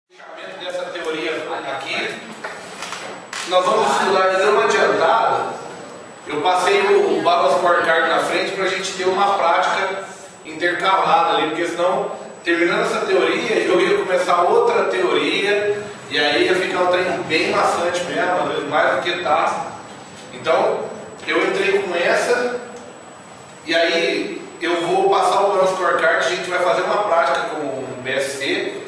Dessa teoria aqui, nós vamos estudar de uma adiantada. Eu passei o Baba Scorecard na frente para a gente ter uma prática intercalada ali, porque senão, terminando essa teoria, eu ia começar outra teoria e aí ia ficar um trem bem maçante mesmo, às vezes mais do que tá. Então, eu entrei com essa e aí eu vou passar o Baba Scorecard, a gente vai fazer uma prática com o BSC.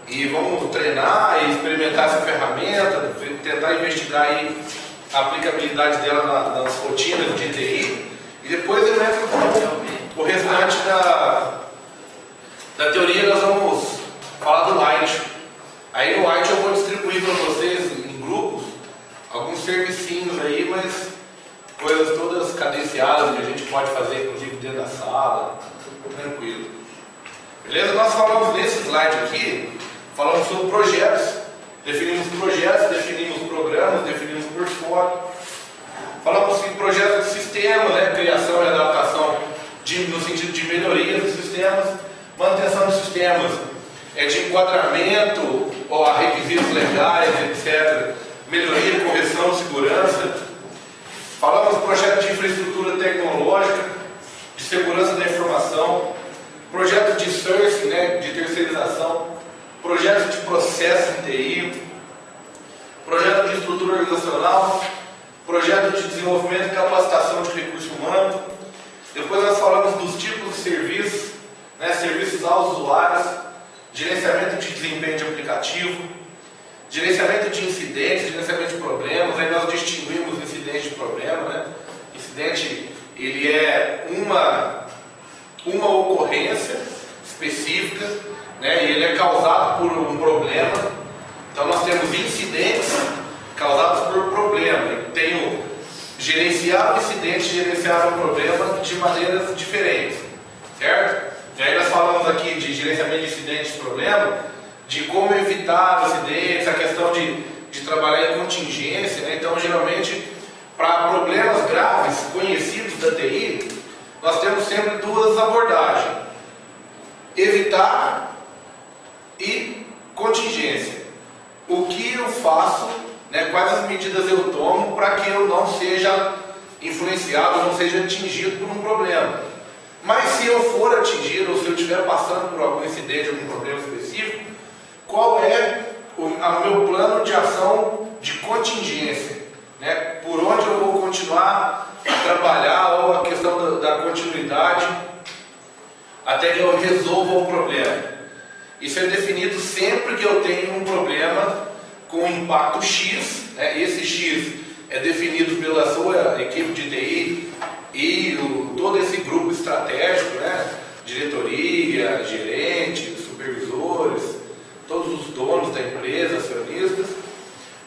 E vamos treinar e experimentar essa ferramenta, tentar investigar aí a aplicabilidade dela nas rotinas de TI. E depois eu entro com o restante da teoria. Nós vamos falar do Light. Aí no Light eu vou distribuir para vocês em grupos alguns servicinhos aí, mas coisas todas cadenciadas que a gente pode fazer inclusive dentro da sala, tranquilo. Beleza? Nós falamos nesse slide aqui. Falamos sobre projetos, definimos projetos, definimos programas, definimos portfólio. Falamos em projetos de sistema, né? Criação e adaptação no sentido de melhoria dos sistemas, manutenção dos sistemas, de enquadramento, a requisitos legais, etc. Melhoria, correção, segurança. Falamos projetos de infraestrutura tecnológica, de segurança da informação, projetos de sourcing, né? De terceirização. Projeto de processo em TI, projeto de estrutura organizacional, projeto de desenvolvimento e capacitação de recurso humano. Depois nós falamos dos tipos de serviços, né, serviços aos usuários, gerenciamento de desempenho de aplicativo, gerenciamento de incidentes, gerenciamento de problemas. Aí nós distinguimos incidente de problema, né? Incidente, ele é uma ocorrência específica, né, e ele é causado por um problema. Então nós temos incidentes causados por problema. Eu tenho gerenciar o incidente, gerenciar o problema de maneiras diferentes, certo? E aí nós falamos aqui de gerenciamento de incidentes de problema, de como evitar incidentes, a questão de trabalhar em contingência, né? Então geralmente para problemas graves conhecidos da TI, nós temos sempre duas abordagens: evitar e contingência. O que eu faço, né, quais as medidas eu tomo para que eu não seja influenciado, não seja atingido por um problema. Mas se eu for atingido, ou se eu estiver passando por algum incidente, algum problema específico, qual é o meu plano de ação de contingência, né? Por onde eu vou continuar a trabalhar, ou a questão da continuidade até que eu resolva o problema. Isso é definido sempre que eu tenho um problema com impacto X, né? Esse X é definido pela sua equipe de TI e todo esse grupo estratégico, né? Diretoria, gerente, supervisores, todos os donos da empresa, acionistas,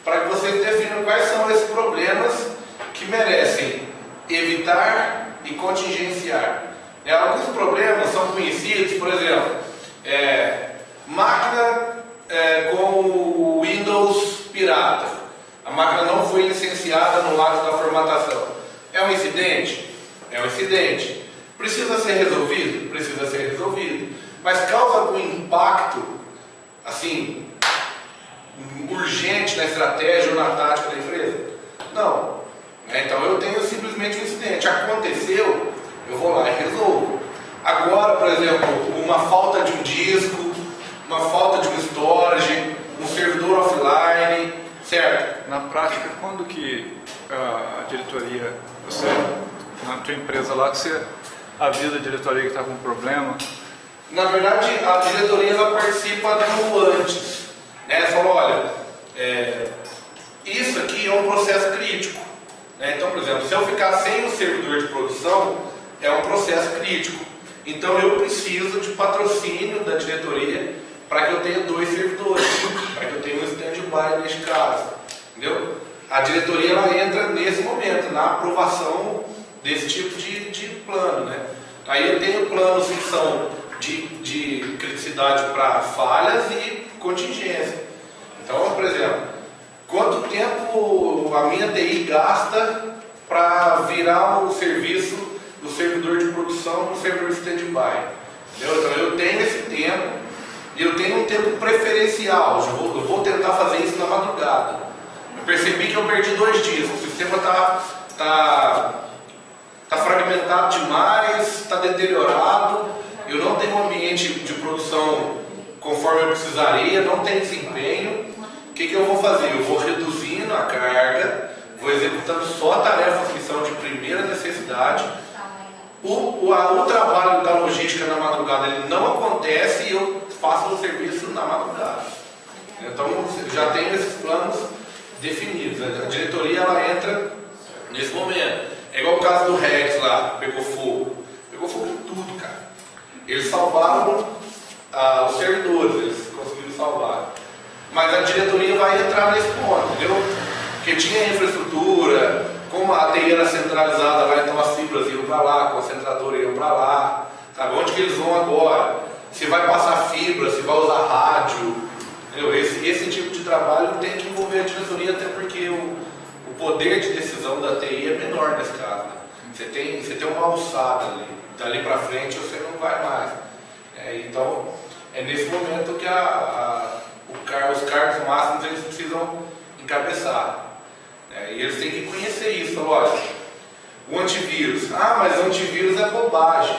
para que vocês definam quais são esses problemas que merecem evitar e contingenciar. Alguns problemas são conhecidos, por exemplo, máquina com o Windows pirata. A máquina não foi licenciada no ato da formatação. É um incidente? É um incidente. Precisa ser resolvido? Precisa ser resolvido. Mas causa algum impacto, assim, urgente na estratégia ou na tática da empresa? Não. Então eu tenho simplesmente um incidente. Aconteceu, eu vou lá e resolvo. Agora, por exemplo, uma falta de um disco, uma falta de um storage, um servidor offline, certo? Na prática, quando que a diretoria, você, na tua empresa lá, que você avisa a diretoria que está com problema? Na verdade, a diretoria ela participa do antes, né? Ela falou, olha, isso aqui é um processo crítico, né? Então, por exemplo, se eu ficar sem o servidor de produção, é um processo crítico. Então eu preciso de patrocínio da diretoria para que eu tenha 2 servidores, para que eu tenha um stand-by neste caso, entendeu? A diretoria ela entra nesse momento, na aprovação desse tipo de plano, né? Aí eu tenho planos que são de criticidade para falhas e contingência. Então, por exemplo, quanto tempo a minha TI gasta para virar o serviço do servidor de produção para o servidor de stand-by? Então eu tenho esse tempo, e eu tenho um tempo preferencial, eu vou tentar fazer isso na madrugada. Eu percebi que eu perdi 2 dias, o sistema está fragmentado demais, está deteriorado, eu não tenho um ambiente de produção conforme eu precisaria, não tem desempenho. O que eu vou fazer? Eu vou reduzindo a carga, vou executando só tarefas que são de primeira necessidade. O trabalho da logística na madrugada ele não acontece e eu faço o serviço na madrugada. Então já tenho esses planos definidos. A diretoria ela entra nesse momento. É igual o caso do Rex lá, pegou fogo. Pegou fogo em tudo, cara. Eles salvaram os servidores, eles conseguiram salvar. Mas a diretoria vai entrar nesse ponto, entendeu? Porque tinha infraestrutura, como a TI era centralizada lá, então as fibras iam para lá, a concentradora iam para lá. Sabe onde que eles vão agora? Se vai passar fibra, se vai usar rádio. Entendeu? Esse tipo de trabalho tem que envolver a diretoria, até porque o poder de decisão da TI é menor nesse caso. Né? Você tem uma alçada ali, dali para frente você não vai mais. Então, é nesse momento que os cargos máximos eles precisam encabeçar. E eles têm que conhecer isso, lógico. O antivírus. Mas o antivírus é bobagem.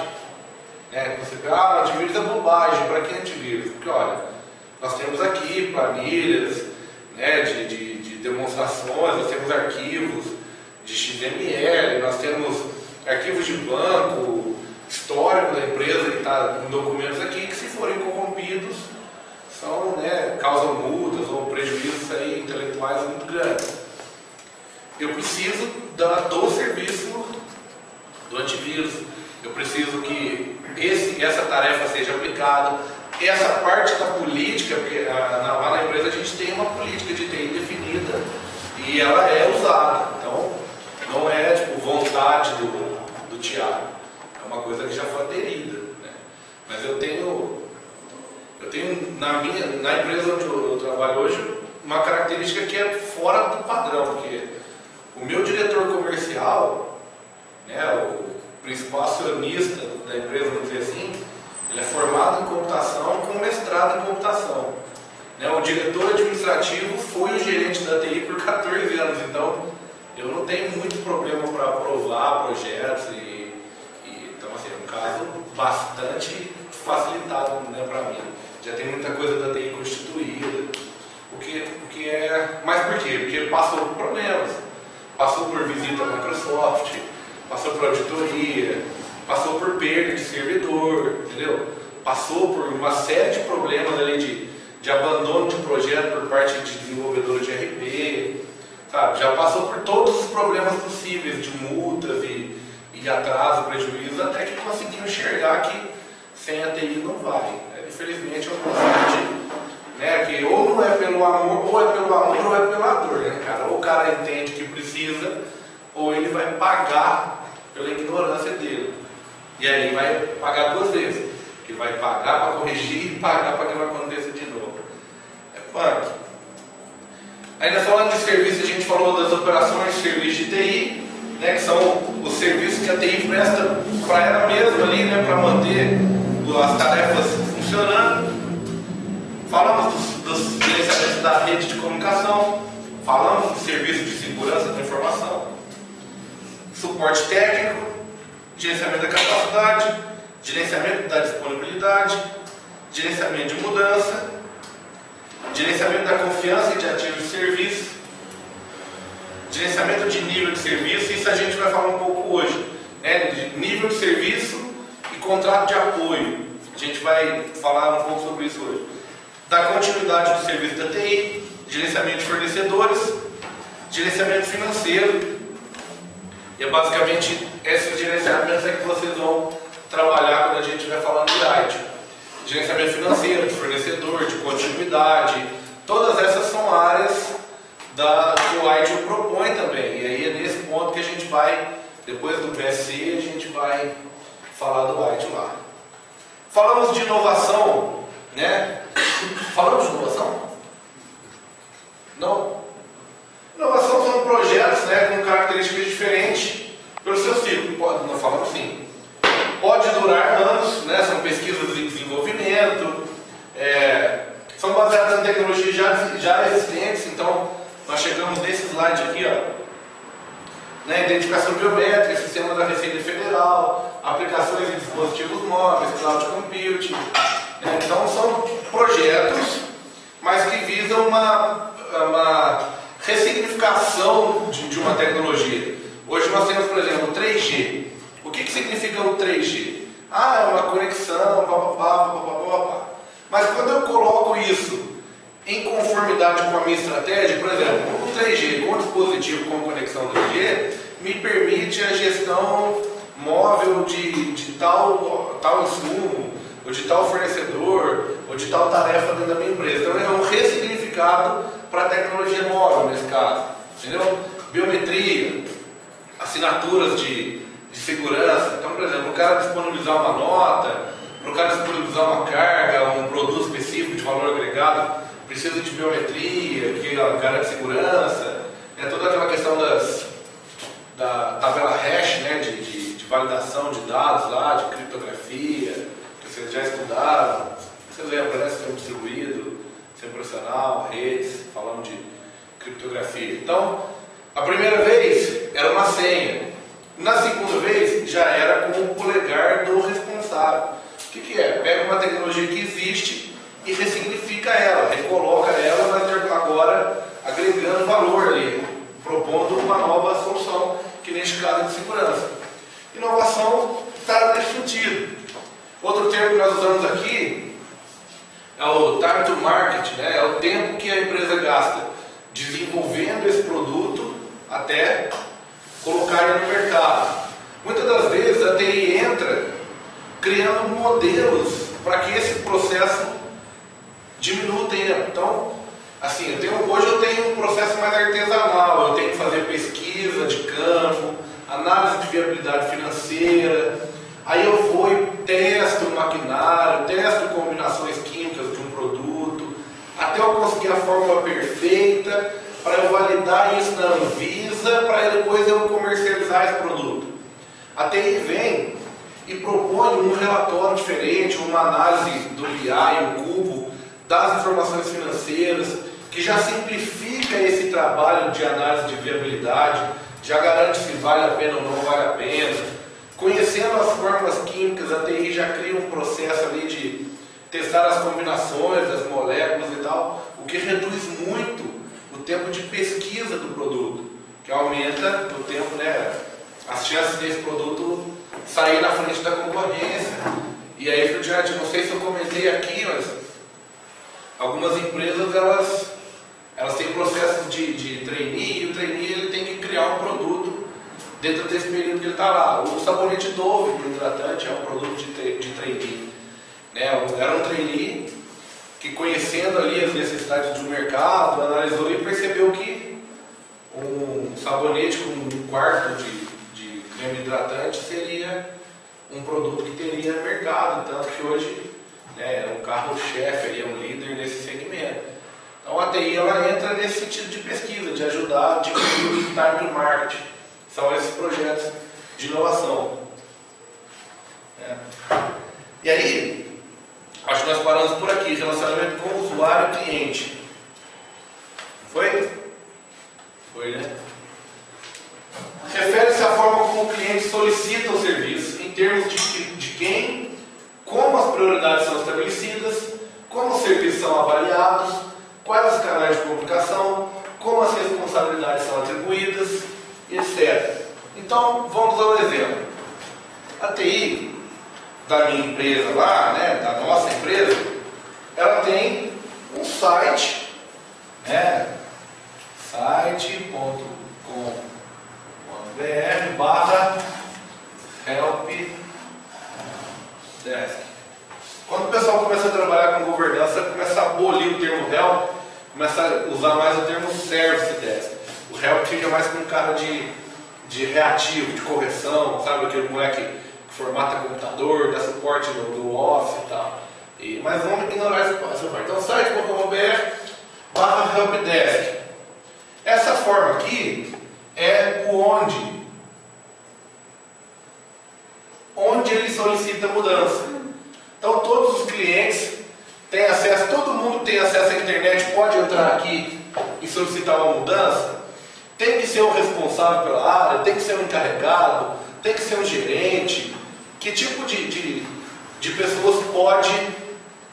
Você fala, o antivírus é bobagem. Para que antivírus? Porque, olha, nós temos aqui planilhas de demonstrações, nós temos arquivos de XML, nós temos arquivos de banco, histórico da empresa que está em documentos aqui, que se forem corrompidos, causam multas ou prejuízos aí intelectuais muito grandes. Eu preciso do serviço do antivírus, eu preciso que essa tarefa seja aplicada, essa parte da política, porque lá na empresa a gente tem uma política de TI definida e ela é usada, então não é vontade do Thiago, é uma coisa que já foi aderida, né? Mas eu tenho na empresa onde eu trabalho hoje uma característica que é fora do padrão, porque o meu diretor comercial, o principal acionista da empresa, vamos dizer assim, ele é formado em computação com mestrado em computação. O diretor administrativo foi o gerente da TI por 14 anos, então eu não tenho muito problema para aprovar projetos então assim, é um caso bastante facilitado para mim. Já tem muita coisa da TI constituída, o que é... Mas por quê? Porque passou por problemas, passou por visita à Microsoft, passou por auditoria, passou por perda de servidor, entendeu? Passou por uma série de problemas ali de abandono de projeto por parte de desenvolvedores de RP, sabe? Já passou por todos os problemas possíveis de multas e atraso, prejuízo, até que conseguiu enxergar que sem a TI não vai. Infelizmente é um conceito, que ou não é pelo amor, ou é pelo amor, ou é pela dor, né, cara? Ou o cara entende que precisa, ou ele vai pagar pela ignorância dele. E aí ele vai pagar 2 vezes. Ele vai pagar para corrigir e pagar para que não aconteça de novo. É punk. Ainda falando de serviço, a gente falou das operações de serviço de TI, que são os serviços que a TI presta para ela mesma ali, para manter as tarefas funcionando. Falamos dos gerenciamentos da rede de comunicação, falamos do serviço de segurança da informação, suporte técnico, gerenciamento da capacidade, gerenciamento da disponibilidade, gerenciamento de mudança, gerenciamento da confiança e de ativos de serviço, gerenciamento de nível de serviço. Isso a gente vai falar um pouco hoje, de nível de serviço e contrato de apoio. A gente vai falar um pouco sobre isso hoje. Da continuidade do serviço da TI, gerenciamento de fornecedores, gerenciamento financeiro. E é basicamente esses gerenciamentos que vocês vão trabalhar quando a gente estiver falando de IT. Gerenciamento financeiro, de fornecedor, de continuidade. Todas essas são áreas que o IT propõe também. E aí é nesse ponto que a gente vai, depois do PSC, a gente vai falar do IT lá. Falamos de inovação, Falamos de inovação? Não? Inovação são projetos com características diferentes pelo seu ciclo. Não falamos sim. Pode durar anos, são pesquisas de desenvolvimento, elétrica, sistema da Receita Federal, aplicações em dispositivos móveis, cloud computing. Então são projetos, mas que visam uma ressignificação de uma tecnologia. Hoje nós temos, por exemplo, o 3G. O que significa o 3G? É uma conexão, papapá. Mas quando eu coloco isso em conformidade com a minha estratégia, por exemplo, o 3G com dispositivo com conexão 3G, me permite a gestão móvel de tal insumo, ou de tal fornecedor, ou de tal tarefa dentro da minha empresa. Então é um ressignificado para a tecnologia móvel nesse caso. Entendeu? Biometria, assinaturas de segurança. Então, por exemplo, o cara disponibilizar uma nota, para o cara disponibilizar uma carga, um produto específico de valor agregado, precisa de biometria, que garante segurança. É toda aquela questão da tabela hash, né, de validação de dados lá, de criptografia, que vocês já estudaram. Vocês lembram, né? Sistema distribuído, sistema operacional, redes, falando de criptografia. Então, a primeira vez era uma senha. Na segunda vez, já era com o polegar do responsável. O que é? Pega uma tecnologia que existe e ressignifica ela, recoloca ela, mas agora agregando valor ali, propondo uma nova solução, que neste caso é de segurança. Inovação está nesse sentido. Outro termo que nós usamos aqui é o time to market, né? É o tempo que a empresa gasta desenvolvendo esse produto até colocar ele no mercado. Muitas das vezes a TI entra criando modelos para que esse processo diminua o tempo. Então, assim, hoje eu tenho um processo mais artesanal, eu tenho que fazer pesquisa de campo, análise de viabilidade financeira, aí eu vou e testo o maquinário, testo combinações químicas de um produto, até eu conseguir a fórmula perfeita, para eu validar isso na Anvisa, para depois eu comercializar esse produto. A TI vem e propõe um relatório diferente, uma análise do BI, um cubo das informações financeiras, que já simplifica esse trabalho de análise de viabilidade, já garante se vale a pena ou não vale a pena. Conhecendo as fórmulas químicas, a TI já cria um processo ali de testar as combinações das moléculas e tal, o que reduz muito o tempo de pesquisa do produto, que aumenta o tempo, né, as chances desse produto sair na frente da concorrência. E aí, por diante, não sei se eu comentei aqui, mas algumas empresas elas têm processos de trainee, e o trainee ele tem que criar um produto dentro desse período que ele está lá. O sabonete Dove, o hidratante, é um produto de trainee. Né? Era um trainee que, conhecendo ali as necessidades do mercado, analisou e percebeu que um sabonete com um quarto de creme hidratante seria um produto que teria mercado, tanto que hoje é um carro-chefe, é um líder nesse segmento. Então a TI ela entra nesse sentido de pesquisa, de ajudar a diminuir o time to market. São esses projetos de inovação. E aí, acho que nós paramos por aqui, relacionamento com o usuário e cliente. Foi? Foi, né? Refere-se à forma como o cliente solicita o serviço, em termos de quem, como as prioridades são estabelecidas, como os serviços são avaliados, quais os canais de comunicação, como as responsabilidades são atribuídas, etc. Então, vamos ao exemplo. A TI da minha empresa lá, né, da nossa empresa, ela tem um site, né, site.com.br/helpdesk. Quando o pessoal começa a trabalhar com governança, começa a abolir o termo help, começa a usar mais o termo service desk. O help fica mais com cara de reativo, de correção, sabe? Aquele moleque que formata computador, dá suporte do Office e tal. Mas vamos ignorar essa parte. Então, site.com.br/helpdesk. Essa forma aqui é o onde ele solicita mudança. Então, todos os clientes têm acesso, todo mundo tem acesso à internet, pode entrar aqui e solicitar uma mudança. Tem que ser o responsável pela área, tem que ser um encarregado, tem que ser um gerente. Que tipo de pessoas pode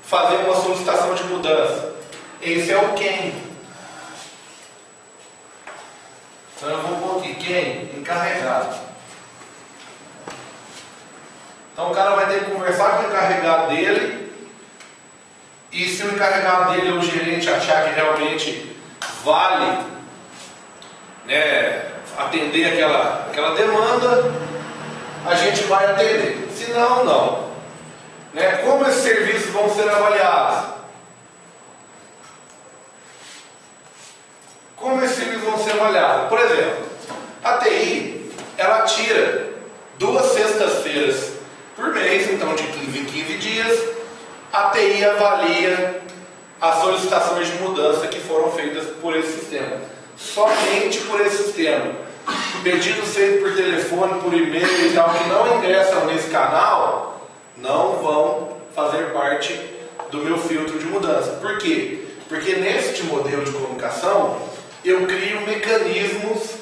fazer uma solicitação de mudança? Esse é o quem. Então eu vou pôr aqui, quem? Encarregado. Então o cara vai ter que conversar com o encarregado dele, e se o encarregado dele ou o gerente achar que realmente vale, né, atender aquela demanda, a gente vai atender. Se não, não. Né? Como esses serviços vão ser avaliados? Como esses serviços vão ser avaliados? Por exemplo, a TI, ela tira 2 sextas-feiras por mês, então de 15 em 15 dias, a TI avalia as solicitações de mudança que foram feitas por esse sistema. Somente por esse sistema. Pedidos feitos por telefone, por e-mail e tal, que não ingressam nesse canal, não vão fazer parte do meu filtro de mudança. Por quê? Porque neste modelo de comunicação, eu crio mecanismos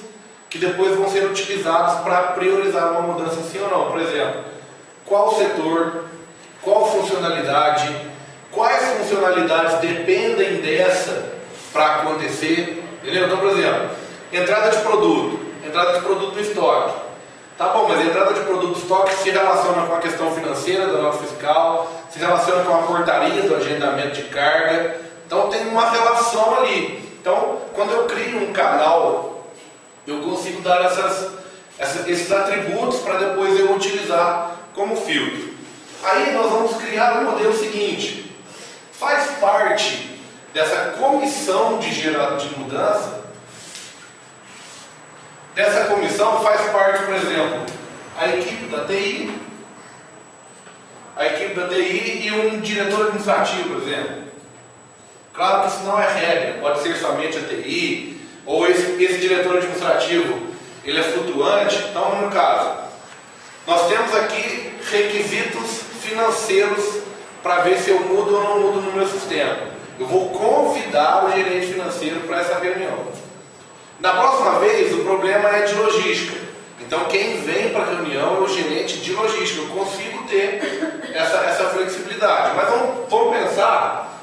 que depois vão ser utilizados para priorizar uma mudança sim ou não. Por exemplo, qual setor, qual funcionalidade, quais funcionalidades dependem dessa para acontecer, entendeu? Então, por exemplo, entrada de produto no estoque. Tá bom, mas a entrada de produto no estoque se relaciona com a questão financeira da nota fiscal, se relaciona com a portaria do agendamento de carga, então tem uma relação ali. Então, quando eu crio um canal, eu consigo dar esses atributos para depois eu utilizar como filtro. Aí nós vamos criar um modelo seguinte. Faz parte dessa comissão de mudança. Dessa comissão faz parte, por exemplo, a equipe da TI e um diretor administrativo, por exemplo. Claro que isso não é regra, pode ser somente a TI, ou esse diretor administrativo, ele é flutuante. Então, no caso, nós temos aqui requisitos financeiros para ver se eu mudo ou não mudo no meu sistema. Eu vou convidar o gerente financeiro para essa reunião. Na próxima vez, o problema é de logística. Então, quem vem para a reunião é o gerente de logística. Eu consigo ter essa flexibilidade. Mas vamos pensar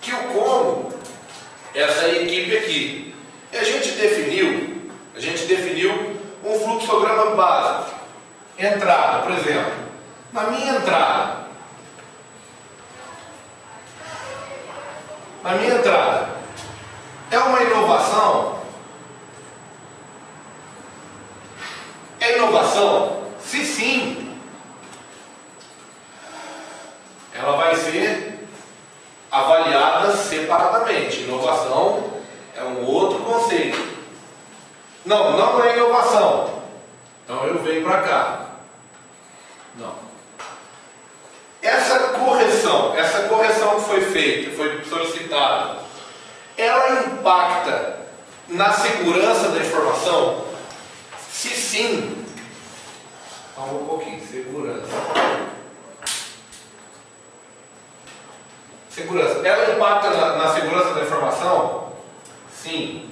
que o como, essa equipe aqui, e a gente definiu um fluxograma básico. Entrada, por exemplo. Na minha entrada, é uma inovação? É inovação? Se sim, ela vai ser avaliada separadamente. Inovação é um outro conceito. Não é inovação. Então eu venho para cá. Não. Essa correção que foi feita, foi solicitada, ela impacta na segurança da informação? Se sim, então um pouquinho, segurança. Ela impacta na segurança da informação? Sim.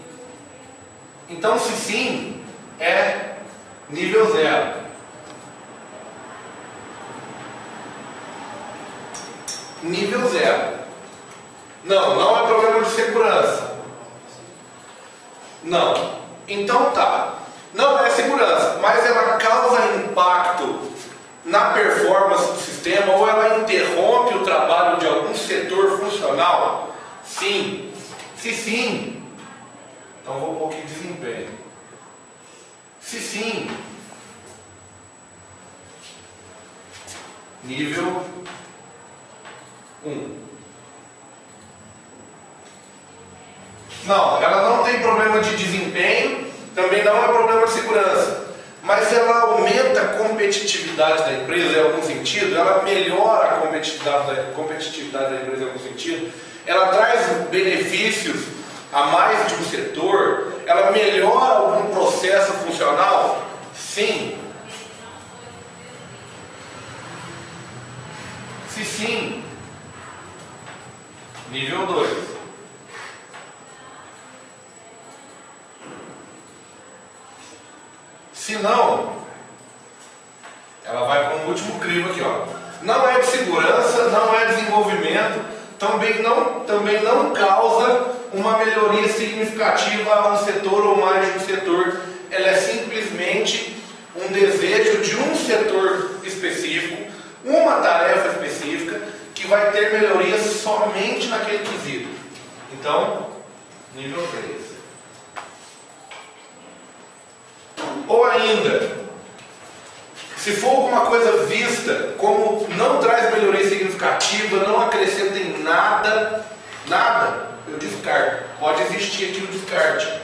Então, se sim, é nível 0. Nível 0. Não é problema de segurança. Não. Então tá. Não é segurança, mas ela causa impacto na performance do sistema ou ela interrompe o trabalho de algum setor funcional? Sim. Se sim, então vou um pouquinho de desempenho. Se sim, nível 1. Não, ela não tem problema de desempenho, também não é problema de segurança, mas ela aumenta a competitividade da empresa em algum sentido, ela melhora a competitividade da empresa em algum sentido, ela traz benefícios a mais de um setor, ela melhora algum processo funcional? Sim. Se sim, nível 2. não, ela vai para um último crivo aqui, ó. Não é de segurança, não é desenvolvimento, também não causa uma melhoria significativa a um setor ou mais de um setor. Ela é simplesmente um desejo de um setor específico, uma tarefa específica, que vai ter melhorias somente naquele quesito. Então, nível 3. Ou ainda, se for alguma coisa vista como não traz melhoria significativa, não acrescenta em nada, eu descarto. Pode existir aqui o descarte.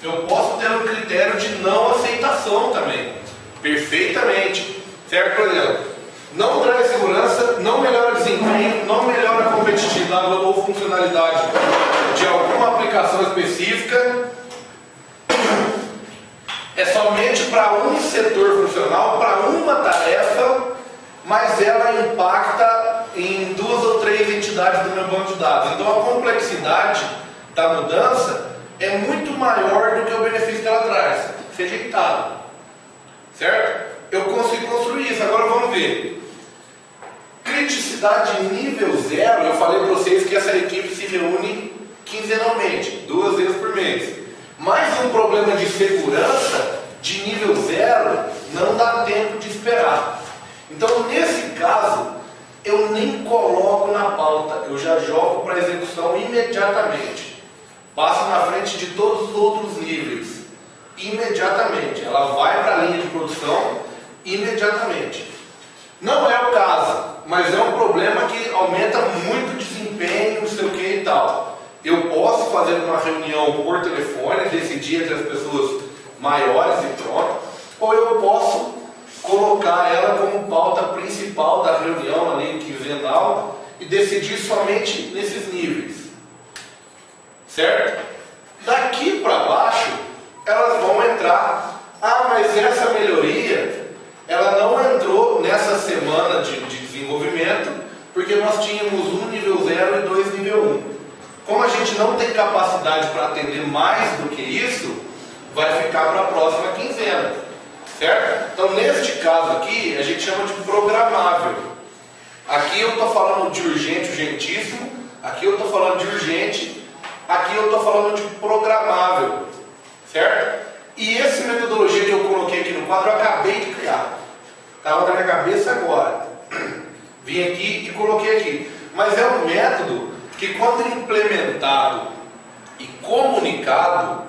Eu posso ter um critério de não aceitação também. Perfeitamente. Certo, por exemplo? Não traz segurança, não melhora desempenho, não melhora a competitividade ou funcionalidade de alguma aplicação específica. É somente para um setor funcional, para uma tarefa, mas ela impacta em 2 ou 3 entidades do meu banco de dados. Então a complexidade da mudança é muito maior do que o benefício que ela traz. Rejeitado. Certo? Eu consigo construir isso. Agora vamos ver. Criticidade nível 0, eu falei para vocês que essa equipe se reúne quinzenalmente, 2 vezes por mês. Mais um problema de segurança de nível 0 não dá tempo de esperar. Então, nesse caso, eu nem coloco na pauta, eu já jogo para execução imediatamente. Passo na frente de todos os outros níveis. Imediatamente. Ela vai para a linha de produção imediatamente. Não é o caso, mas é um problema que aumenta muito o desempenho, não sei o que e tal. Eu posso fazer uma reunião por telefone, decidir entre as pessoas maiores e pronto, ou eu posso colocar ela como pauta principal da reunião ali quinzenal e decidir somente nesses níveis. Certo? Daqui para baixo, elas vão entrar. Ah, mas essa melhoria, ela não entrou nessa semana de desenvolvimento, porque nós tínhamos um nível 0 e 2 nível 1. Como a gente não tem capacidade para atender mais do que isso, vai ficar para a próxima quinzena. Certo? Então, neste caso aqui, a gente chama de programável. Aqui eu estou falando de urgente, urgentíssimo. Aqui eu estou falando de urgente. Aqui eu estou falando de programável. Certo? E essa metodologia que eu coloquei aqui no quadro, eu acabei de criar. Estava na minha cabeça agora. Vim aqui e coloquei aqui. Mas é um método que, quando implementado e comunicado,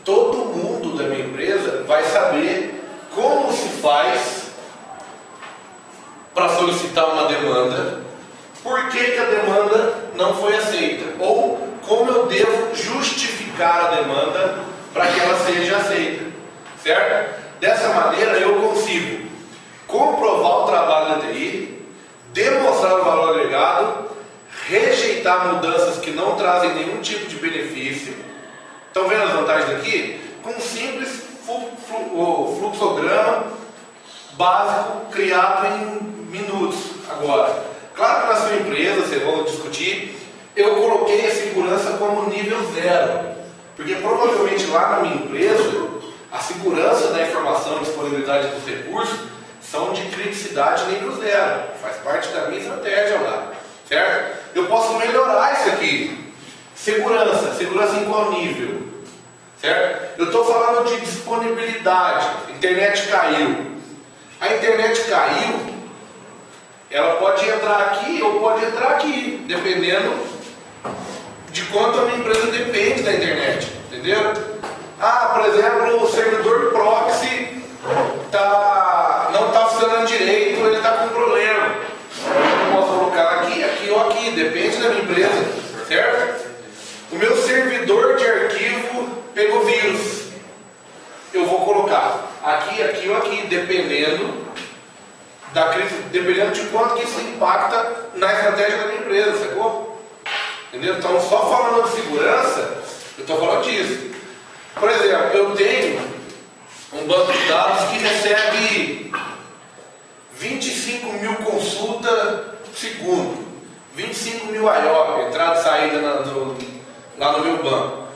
todo mundo da minha empresa vai saber como se faz para solicitar uma demanda, por que a demanda não foi aceita, ou como eu devo justificar a demanda para que ela seja aceita. Certo? Dessa maneira eu consigo comprovar o trabalho da TI, demonstrar o valor agregado, rejeitar mudanças que não trazem nenhum tipo de benefício. Estão vendo as vantagens aqui? Com um simples fluxograma básico criado em minutos agora. Claro que na sua empresa, vocês vão discutir, eu coloquei a segurança como nível 0, porque provavelmente lá na minha empresa a segurança da informação e disponibilidade dos recursos são de criticidade nível 0, faz parte da minha estratégia lá, certo? Eu posso melhorar isso aqui. Segurança em qual nível? Certo? Eu estou falando de disponibilidade. Internet caiu. A internet caiu, ela pode entrar aqui ou pode entrar aqui, dependendo de quanto a minha empresa depende da internet. Entendeu? Ah, por exemplo, o servidor proxy não está funcionando direito, ele está com problema. Eu posso colocar aqui ou aqui, depende da minha empresa, certo? O meu servidor de arquivo pegou vírus. Eu vou colocar aqui ou aqui, dependendo de quanto que isso impacta na estratégia da minha empresa, sacou? Entendeu? Então, só falando de segurança, eu estou falando disso. Por exemplo, eu tenho um banco de dados que recebe 25 mil consultas por segundo, 25 mil IOP, entrada e saída lá no meu banco.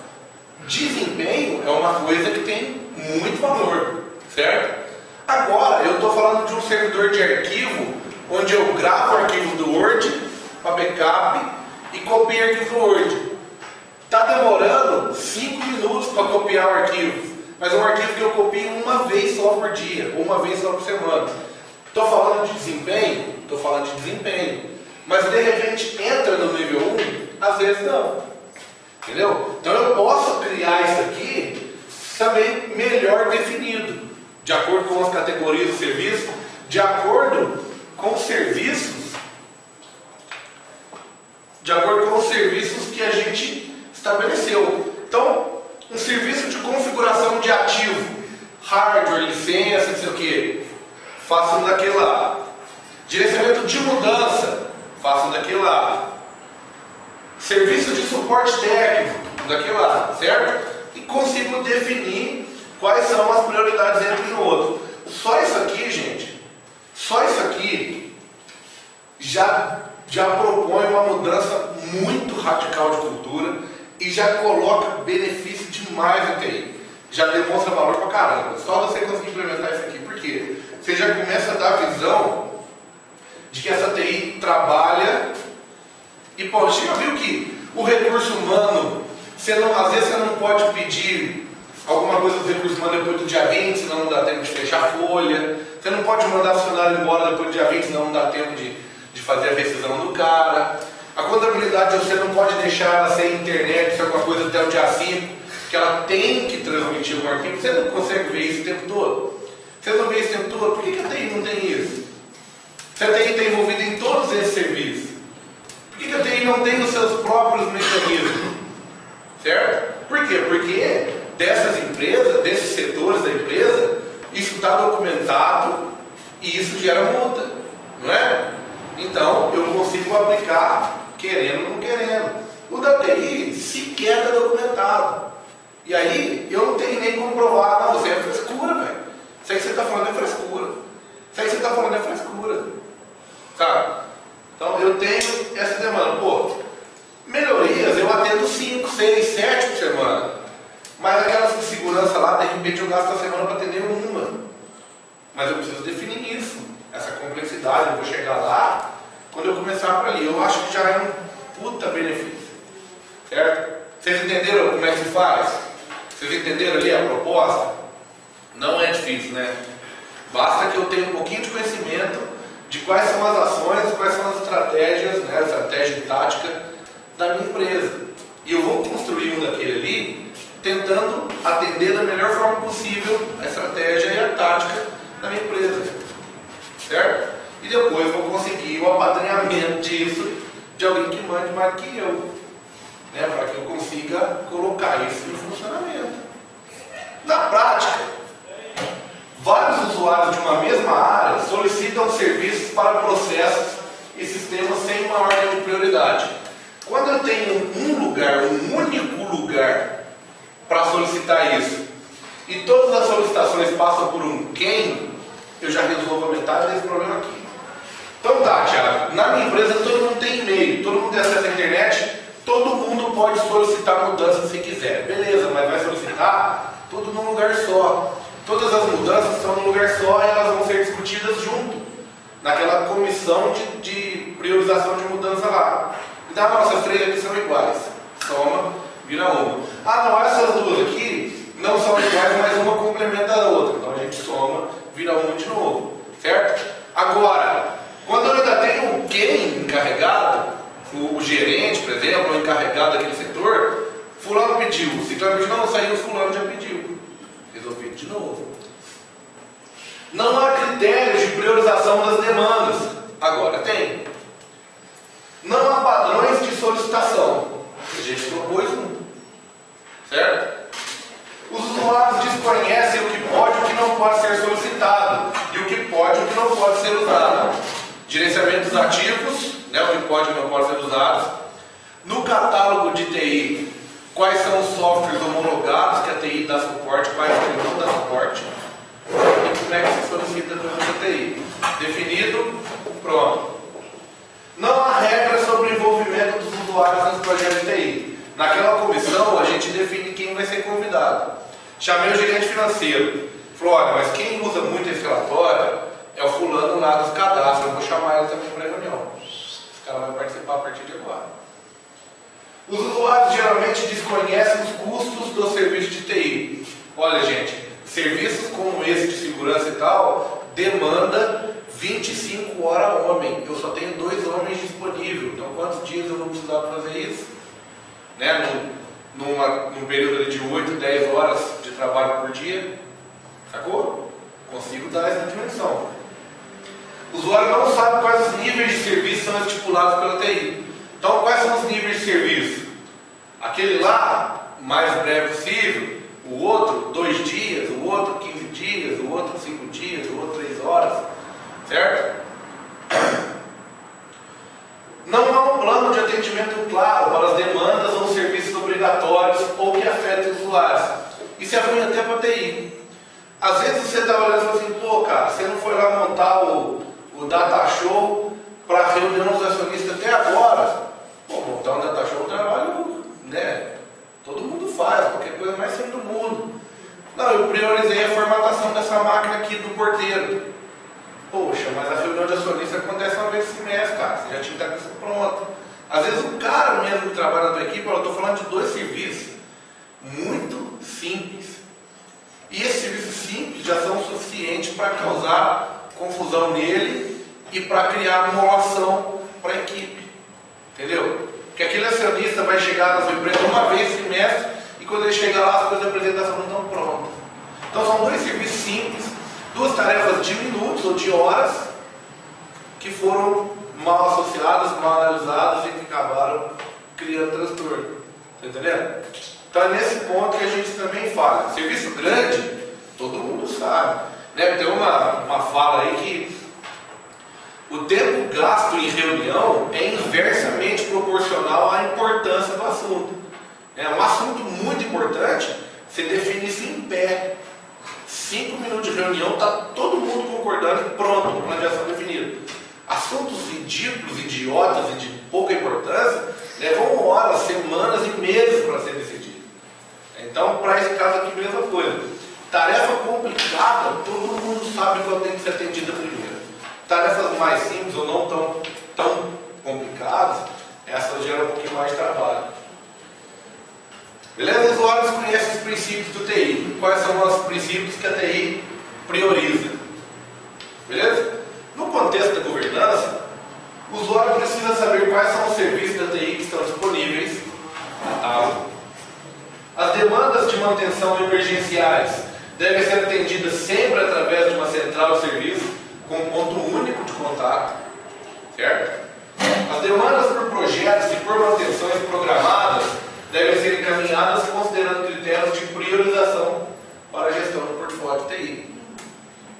Desempenho é uma coisa que tem muito valor, certo? Agora, eu estou falando de um servidor de arquivo, onde eu gravo arquivo do Word para backup e copio arquivo do Word. Está demorando 5 minutos para copiar o arquivo, mas é um arquivo que eu copio uma vez só por dia, ou uma vez só por semana. Estou falando de desempenho? Estou falando de desempenho. Mas de repente entra no nível 1, às vezes não. Entendeu? Então eu posso criar isso aqui também melhor definido, de acordo com as categorias do serviço, de acordo com os serviços, que a gente estabeleceu. Então, um serviço de configuração de ativo, hardware, licença, não sei o que, façam daquele lá. Gerenciamento de mudança, façam daquele lá. Serviço de suporte técnico, daquele lá, certo? E consigo definir quais são as prioridades entre um e outro. Só isso aqui, gente, só isso aqui já propõe uma mudança muito radical de cultura e já coloca benefício demais no TI. Já demonstra valor pra caramba. Só você conseguir implementar isso aqui. Por quê? Você já começa a dar a visão de que essa TI trabalha e, pô, você já viu que o recurso humano, às vezes você não pode pedir alguma coisa do recurso humano depois do dia 20, senão não dá tempo de fechar a folha. Você não pode mandar o funcionário embora depois do dia 20, senão não dá tempo de fazer a rescisão do cara. A contabilidade você não pode deixar ela sem internet, sem alguma coisa até o dia 5, que ela tem que transmitir um arquivo. Você não consegue ver isso o tempo todo. Você não vê isso o tempo todo. Por que a TI não tem isso? Se a TI está envolvida em todos esses serviços, por que a TI não tem os seus próprios mecanismos? Certo? Por quê? Porque dessas empresas, desses setores da empresa, isso está documentado e isso gera multa, não é? Então eu consigo aplicar querendo ou não querendo. O da TI sequer está documentado. E aí eu não tenho nem como provar. Não, você é frescura, velho. Isso aí que você está falando é frescura. Isso aí que você está falando é frescura. Sabe? Então eu tenho essa demanda. Pô, melhorias eu atendo 5, 6, 7 por semana. Mas aquelas de segurança lá, de repente eu gasto a semana para atender uma. Mas eu preciso definir isso, essa complexidade. Eu vou chegar lá quando eu começar por ali. Eu acho que já é um puta benefício. Certo? Vocês entenderam como é que se faz? Vocês entenderam ali a proposta? Não é difícil, né? Basta que eu tenha um pouquinho de conhecimento de quais são as ações, quais são as estratégias, né? Estratégia e tática da minha empresa. E eu vou construir um daquele ali, tentando atender da melhor forma possível a estratégia e a tática da minha empresa, certo? E depois vou conseguir o apadrinhamento disso de alguém que mande mais que eu, né? Para que eu consiga colocar isso em funcionamento. Na prática, vários usuários de uma mesma área solicitam serviços para processos e sistemas sem uma ordem de prioridade. Quando eu tenho um lugar, um único lugar para solicitar isso, e todas as solicitações passam por um quem, eu já resolvo a metade desse problema aqui. Então tá, Thiago, na minha empresa todo mundo tem e-mail, todo mundo tem acesso à internet, todo mundo pode solicitar mudanças se quiser. Beleza, mas vai solicitar tudo num lugar só. Todas as mudanças estão num lugar só e elas vão ser discutidas junto, naquela comissão de priorização de mudança lá. Então, nossas 3 aqui são iguais. Soma, vira uma. Ah, não, essas duas aqui não são iguais, mas uma complementa a outra. Então a gente soma, vira uma de novo. Certo? Agora, quando eu ainda tenho um quem encarregado, o gerente, por exemplo, o encarregado daquele setor, fulano pediu. Se fulano pediu, não saiu, fulano já pediu. Resolvi de novo. Não há critérios de priorização das demandas. Agora tem. Não há padrões de solicitação. A gente propôs um. Certo? Os usuários desconhecem o que pode e o que não pode ser solicitado. E o que pode e o que não pode ser usado. Gerenciamento dos ativos, né, o que pode e não pode ser usado. No catálogo de TI, quais são os softwares homologados que a TI dá suporte, quais que não dá suporte. E como é que se solicita a TI. Definido, pronto. Não há regras sobre o envolvimento dos usuários nos projetos de TI. Naquela comissão, a gente define quem vai ser gerente financeiro. Falou, olha, mas quem usa muito esse relatório é o fulano lá dos cadastros, eu vou chamar ele também para a reunião. Esse cara vai participar a partir de agora. Os usuários geralmente desconhecem os custos do serviço de TI. Olha, gente, serviços como esse de segurança e tal, demanda 25 horas homem. Eu só tenho 2 homens disponíveis. Então, quantos dias eu vou precisar fazer isso? Né? Num período ali de 8, 10 horas de trabalho por dia. Sacou? Consigo dar essa dimensão. O usuário não sabe quais os níveis de serviço são estipulados pela TI. Então, quais são os níveis de serviço? Aquele lá, mais breve possível. O outro, 2 dias. O outro, 15 dias. O outro, 5 dias. O outro, 3 horas. Certo? Não há um plano de atendimento claro para as demandas ou serviços obrigatórios ou que afetem os usuários. Isso é ruim até para a TI. Às vezes você está olhando e fala assim, pô, cara, você não foi lá montar o data show para a reunião dos acionistas até agora. Pô, montar um data show é um trabalho, né? Todo mundo faz, qualquer coisa mais simples do mundo. Não, eu priorizei a formatação dessa máquina aqui do porteiro. Poxa, mas a reunião de acionista acontece uma vez por semestre, cara. Você já tinha que estar com isso pronto. Às vezes o cara mesmo que trabalha na tua equipe, eu estou falando de 2 serviços muito simples. E esses serviços simples já são suficientes para causar confusão nele e para criar emulação para a equipe. Entendeu? Porque aquele acionista vai chegar nas empresas uma vez por semestre e quando ele chegar lá as coisas da apresentação não estão prontas. Então são 2 serviços simples, 2 tarefas de minutos ou de horas que foram mal associadas, mal analisadas e que acabaram criando transtorno. Tá entendendo? Então é nesse ponto que a gente também fala. Serviço grande, todo mundo sabe. Né? Tem uma fala aí que o tempo gasto em reunião é inversamente proporcional à importância do assunto. É um assunto muito importante, você define isso em pé. 5 minutos de reunião, está todo mundo concordando e pronto, o plano de ação definido. Assuntos ridículos, idiotas e de pouca importância levam horas, semanas e meses para ser decidido. Então, para esse caso aqui, mesma coisa. Tarefa complicada, todo mundo sabe qual tem que ser atendida primeiro. Tarefas mais simples ou não tão complicadas, essas geram um pouquinho mais de trabalho. Beleza? Os usuários conhecem os princípios do TI. Quais são os princípios que a TI prioriza? Beleza? No contexto da governança, o usuário precisa saber quais são os serviços da TI que estão disponíveis na tabela. As demandas de manutenção emergenciais devem ser atendidas sempre através de uma central de serviço com um ponto único de contato, certo? As demandas por projetos e por manutenções programadas devem ser encaminhadas considerando critérios de priorização para a gestão do portfólio de TI,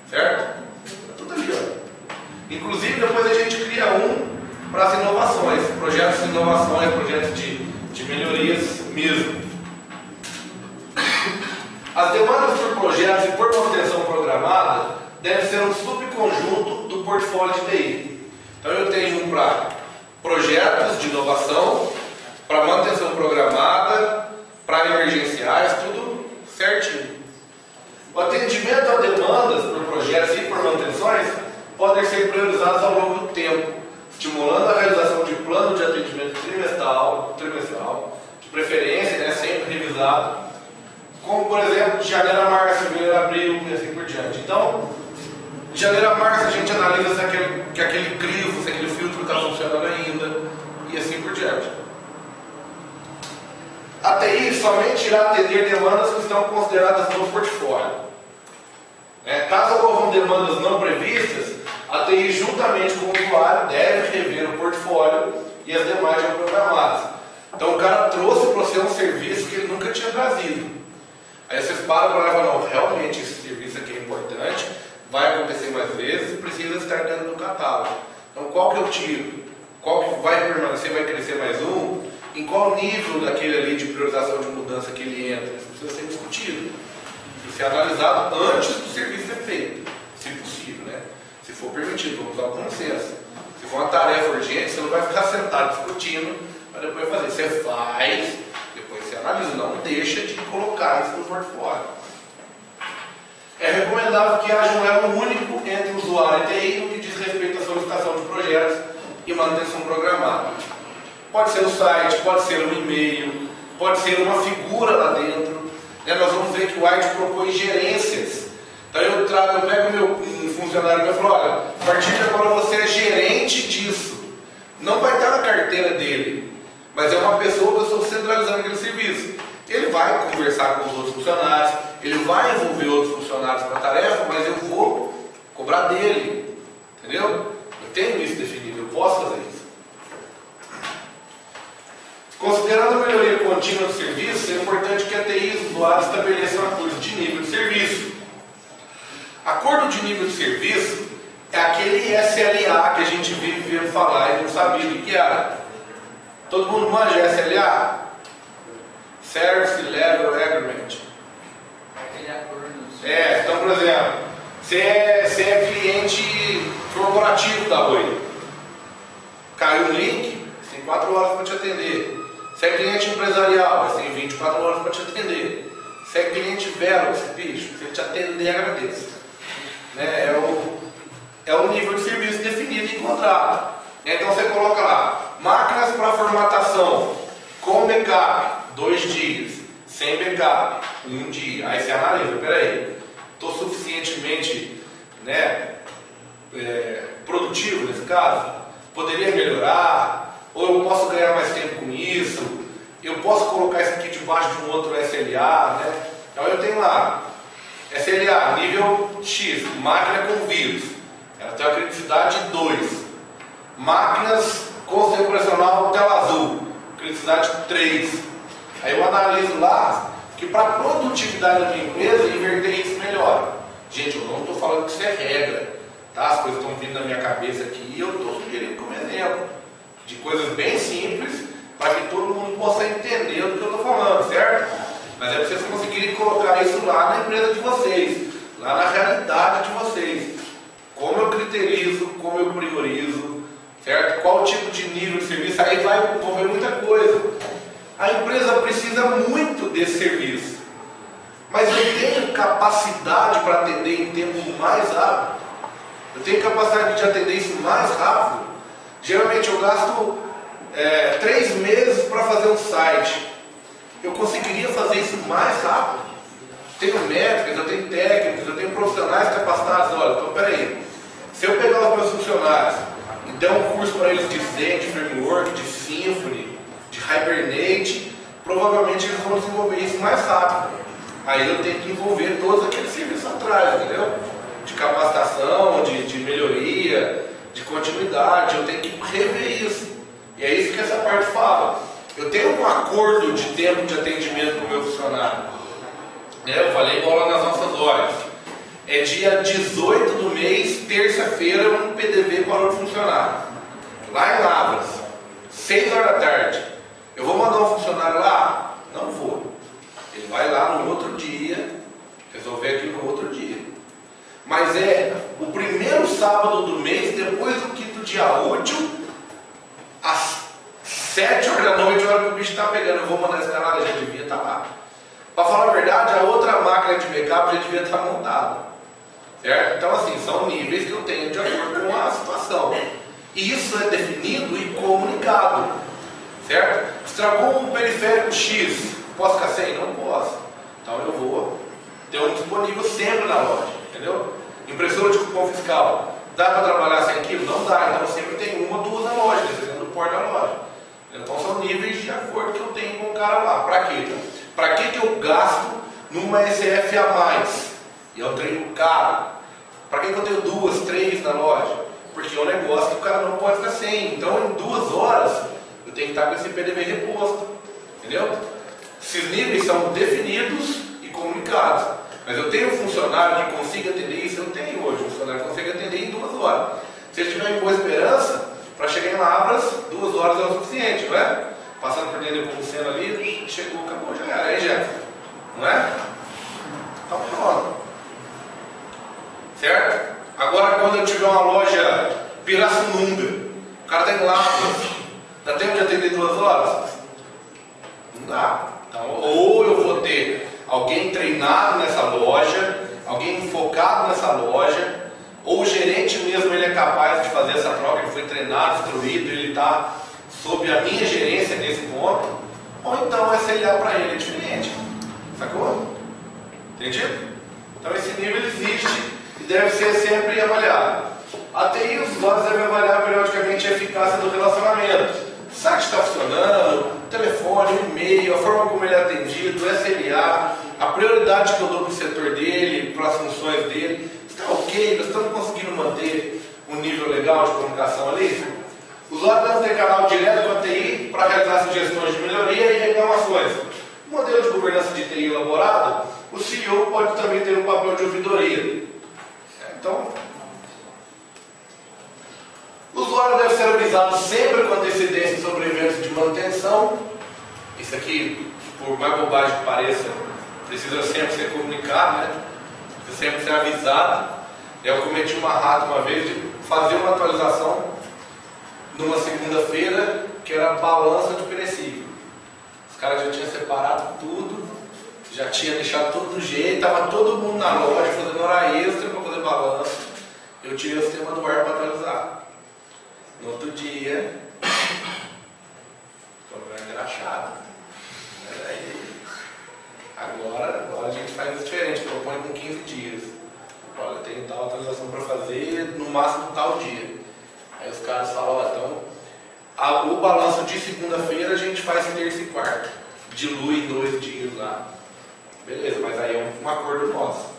certo? Está tudo ali, ó. Inclusive, depois a gente cria um para as inovações, projetos de inovações, projetos de melhorias mesmo. As demandas por projetos e por manutenção programada devem ser um subconjunto do portfólio de TI. Então eu tenho um para projetos de inovação, para manutenção programada, para emergenciais, tudo certinho. O atendimento a demandas por projetos e por manutenções podem ser priorizados ao longo do tempo, estimulando a realização de plano de atendimento trimestral, de preferência, né, sempre revisado, como por exemplo de janeiro a março, fevereiro a abril e assim por diante. Então, de janeiro a março a gente analisa se aquele crivo, se aquele filtro está funcionando ainda e assim por diante. A TI somente irá atender demandas que estão consideradas no portfólio. Caso ocorram demandas não previstas, a TI juntamente com o usuário deve rever o portfólio e as demais já programadas. Então o cara trouxe para você um serviço que ele nunca tinha trazido. Aí vocês param para falar, não, realmente esse serviço aqui é importante, vai acontecer mais vezes e precisa estar dentro do catálogo. Então qual que eu tiro? Qual que vai permanecer, vai crescer mais um? Em qual nível daquele ali de priorização de mudança que ele entra? Isso precisa ser discutido. Precisa ser analisado antes do serviço ser feito, se possível, né? Se for permitido, vamos usar o consenso. Se for uma tarefa urgente, você não vai ficar sentado discutindo para depois fazer. Você faz, depois você analisa, não deixa de colocar isso no portfólio. recomendável que haja um elo único entre o usuário e TI no que diz respeito à solicitação de projetos e manutenção programada. Pode ser o site, pode ser um e-mail, pode ser uma figura lá dentro. Nós vamos ver que o White propõe gerências. Então eu pego um funcionário meu e falo, olha, a partir de agora você é gerente disso. Não vai estar na carteira dele, mas é uma pessoa que eu estou centralizando aquele serviço. Ele vai conversar com os outros funcionários, ele vai envolver outros funcionários para a tarefa, mas eu vou cobrar dele. Entendeu? Eu tenho isso definido, eu posso fazer isso. Considerando a melhoria contínua do serviço, é importante que a TI e os usuários estabeleçam acordos de nível de serviço. Acordo de nível de serviço é aquele SLA que a gente vive vendo falar e não sabia o que era. Todo mundo manja SLA? Service Level Agreement. Aquele acordo. Então, por exemplo, você é cliente corporativo da Oi. Caiu o link, você tem 4 horas para te atender. Você é cliente empresarial, você tem 24 horas para te atender. Você é cliente Velox, bicho, se ele te atender, agradeço. É o nível de serviço definido em contrato. Então você coloca lá, máquinas para formatação, com backup, 2 dias, sem backup, 1 dia. Aí você analisa, peraí, estou suficientemente produtivo nesse caso? Poderia melhorar? Ou eu posso ganhar mais tempo com isso? Eu posso colocar isso aqui debaixo de um outro SLA, Então eu tenho lá, SLA, nível X, máquina com vírus. Ela tem uma criticidade 2. Máquinas com sistema operacional tela azul, criticidade 3. Aí eu analiso lá que para a produtividade da minha empresa, inverter isso melhor. Gente, eu não estou falando que isso é regra, tá? As coisas estão vindo na minha cabeça aqui e eu estou sugerindo como exemplo. De coisas bem simples, para que todo mundo possa entender o que eu estou falando, certo? Mas é para vocês conseguirem colocar isso lá na empresa de vocês, lá na realidade de vocês. Como eu criterizo, como eu priorizo, certo? Qual tipo de nível de serviço, aí vai envolver muita coisa. A empresa precisa muito desse serviço, mas eu tenho capacidade para atender em tempo mais rápido? Eu tenho capacidade de atender isso mais rápido? Geralmente eu gasto 3 meses para fazer um site. Eu conseguiria fazer isso mais rápido? Tenho métricas, eu tenho técnicos, eu tenho profissionais capacitados. Olha, então peraí, se eu pegar os meus funcionários e der um curso para eles de Zen, de Framework, de Symfony, de Hibernate, provavelmente eles vão desenvolver isso mais rápido. Aí eu tenho que envolver todos aqueles serviços atrás, entendeu? De capacitação, de melhoria, de continuidade, eu tenho que rever isso. E é isso que essa parte fala. Eu tenho um acordo de tempo de atendimento com o meu funcionário. Eu falei igual lá nas nossas horas. É dia 18 do mês, terça-feira, um PDV para o funcionário. Lá em Lavras, 6 horas da tarde. Eu vou mandar um funcionário lá? Não vou. Ele vai lá no outro dia, resolver aquilo no outro dia. Mas é o primeiro sábado do mês, depois do 5º dia útil, às 7 horas da noite, a hora que o bicho está pegando, eu vou mandar esse canal, já devia estar lá. Para falar a verdade, a outra máquina de backup já devia estar montada. Certo? Então assim, são níveis que eu tenho de acordo com a situação. E isso é definido e comunicado. Certo? Estragou um periférico X, posso ficar sem? Não posso. Então eu vou ter um disponível sempre na loja. Entendeu? Impressora de cupom fiscal. Dá para trabalhar sem aquilo? Não dá. Então sempre tem 1 ou 2 na loja, dependendo do porte da loja. Então são níveis de acordo que eu tenho com o cara lá. Para quê? Para que eu gasto numa SF a mais? E é um treino caro. Para que eu tenho 2, 3 na loja? Porque é um negócio que o cara não pode ficar sem. Então em 2 horas eu tenho que estar com esse PDV reposto. Entendeu? Esses níveis são definidos e comunicados. Mas eu tenho um funcionário que consiga atender isso, eu tenho hoje. Um funcionário que consiga atender em 2 horas. Se ele tiver em boa esperança, para chegar em Lavras, 2 horas é o suficiente, não é? Passando por dentro do Nepomuceno ali, chegou, acabou, já era. Aí, Jefferson, não é? Então pronto. Certo? Agora, quando eu tiver uma loja Pirassununga, o cara está em Lavras, dá tempo de atender 2 horas? Não dá. Então, ou eu vou ter alguém treinado nessa loja, alguém focado focado nessa loja, ou o gerente mesmo ele é capaz de fazer essa troca, ele foi treinado, instruído, ele está sob a minha gerência nesse ponto, ou então essa olhar para ele é diferente. Sacou? Entendido? Então esse nível existe e deve ser sempre avaliado. A TI, os usuários devem avaliar periodicamente a eficácia do relacionamento. O site está funcionando, o telefone, o e-mail, a forma como ele é atendido, o SLA, a prioridade que eu dou para o setor dele, para as funções dele. Está ok? Nós estamos conseguindo manter um nível legal de comunicação ali? O usuário deve ter canal direto com a TI para realizar sugestões de melhoria e reclamações. No modelo de governança de TI elaborado, o CEO pode também ter um papel de ouvidoria. Então, o usuário deve ser avisado sempre com antecedência sobre eventos de manutenção. Isso aqui, por mais bobagem que pareça, precisa sempre ser comunicado, né? Precisa sempre ser avisado. Eu cometi uma rata uma vez de fazer uma atualização numa segunda-feira que era balança de perecível. Os caras já tinham separado tudo, já tinha deixado tudo do jeito, estava todo mundo na loja fazendo hora extra para fazer balanço. Eu tirei o sistema do ar para atualizar. No outro dia, foi engraxado. Mas aí, agora a gente faz diferente, propõe com 15 dias. Olha, tem tal atualização para fazer, no máximo tal dia. Aí os caras falam, ó, então, o balanço de segunda-feira a gente faz terça e quarta. Dilui em 2 dias lá. Beleza, mas aí é um acordo nosso.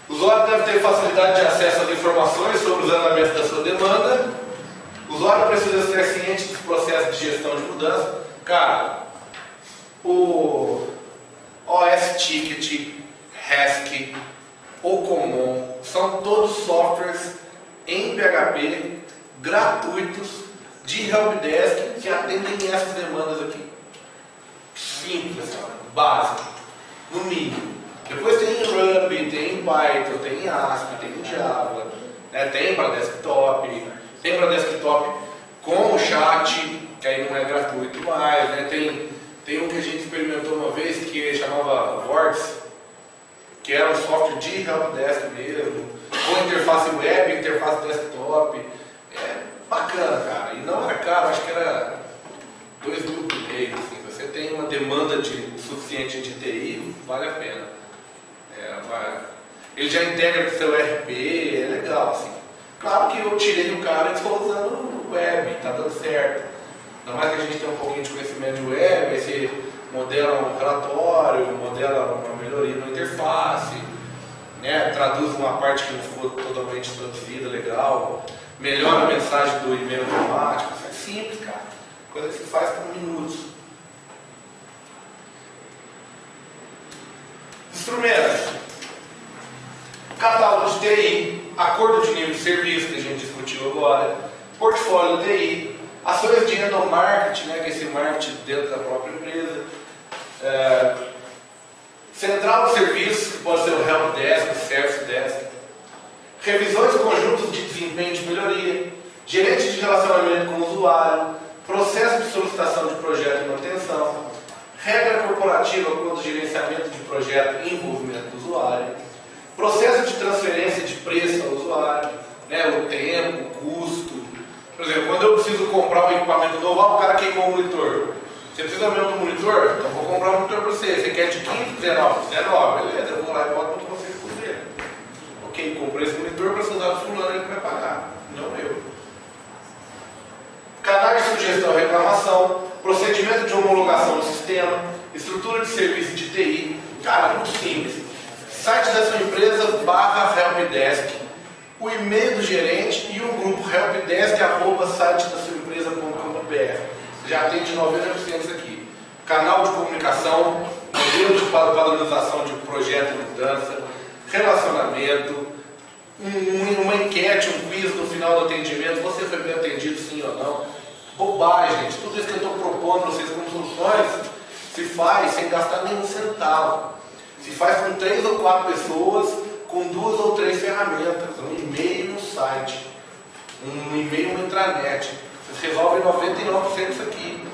O usuário deve ter facilidade de acesso às informações sobre os andamentos da sua demanda. O usuário precisa ser ciente dos processos de gestão de mudança. Cara, o OS Ticket, REST, ou Common, são todos softwares em PHP gratuitos de helpdesk que atendem essas demandas aqui. Simples, básico, no mínimo. Depois tem em Ruby, tem em Python, tem em ASP, tem em Java, né? Tem para desktop com o chat, que aí não é gratuito mais, né? Tem um que a gente experimentou uma vez que chamava Vortex, que era um software de helpdesk mesmo, com interface web, interface desktop. É bacana, cara. E não era caro, acho que era 2 mil por mês. Assim. Você tem uma demanda suficiente de TI, vale a pena. Ele já integra com o seu RP, é legal, assim. Claro que eu tirei o cara e estou usando o web, tá dando certo. Ainda mais que a gente tem um pouquinho de conhecimento de web, aí você modela um relatório, modela uma melhoria na interface, né? Traduz uma parte que não ficou totalmente traduzida, legal, melhora a mensagem do e-mail automático. Isso é simples, cara. Coisa que se faz por minutos. Instrumentos. Catálogo de TI, acordo de nível de serviço que a gente discutiu agora, portfólio de TI, ações de endomarketing, né, que é esse marketing dentro da própria empresa, central de serviço, que pode ser o helpdesk, o service desk, revisões conjuntas de desempenho de melhoria, gerente de relacionamento com o usuário, processo de solicitação de projeto e manutenção, regra corporativa quanto ao gerenciamento de projeto e envolvimento do usuário, processo de transferência de preço ao usuário, né, o tempo, o custo. Por exemplo, quando eu preciso comprar um equipamento novo, o cara queimou o monitor. Você precisa mesmo do monitor? Então vou comprar um monitor para você. Você quer de 15, 19? 19, beleza, eu vou lá e boto para vocês por dele. Ok, comprei esse monitor para usar o fulano, ele vai pagar, não eu. Canais de sugestão e reclamação, procedimento de homologação do sistema, estrutura de serviço de TI. Cara, muito simples. Site da sua empresa /helpdesk, o e-mail do gerente e o grupo helpdesk@sitedassuaempresa.com.br. Já atende 90% disso aqui. Canal de comunicação, modelo de padronização de projeto de mudança, relacionamento, uma enquete, um quiz no final do atendimento, você foi bem atendido sim ou não. Bobagem, gente. Tudo isso que eu estou propondo para vocês como soluções se faz sem gastar nenhum centavo. Se faz com 3 ou 4 pessoas, com 2 ou 3 ferramentas, um e-mail e um site, um e-mail e uma intranet. Vocês resolvem 99% disso aqui,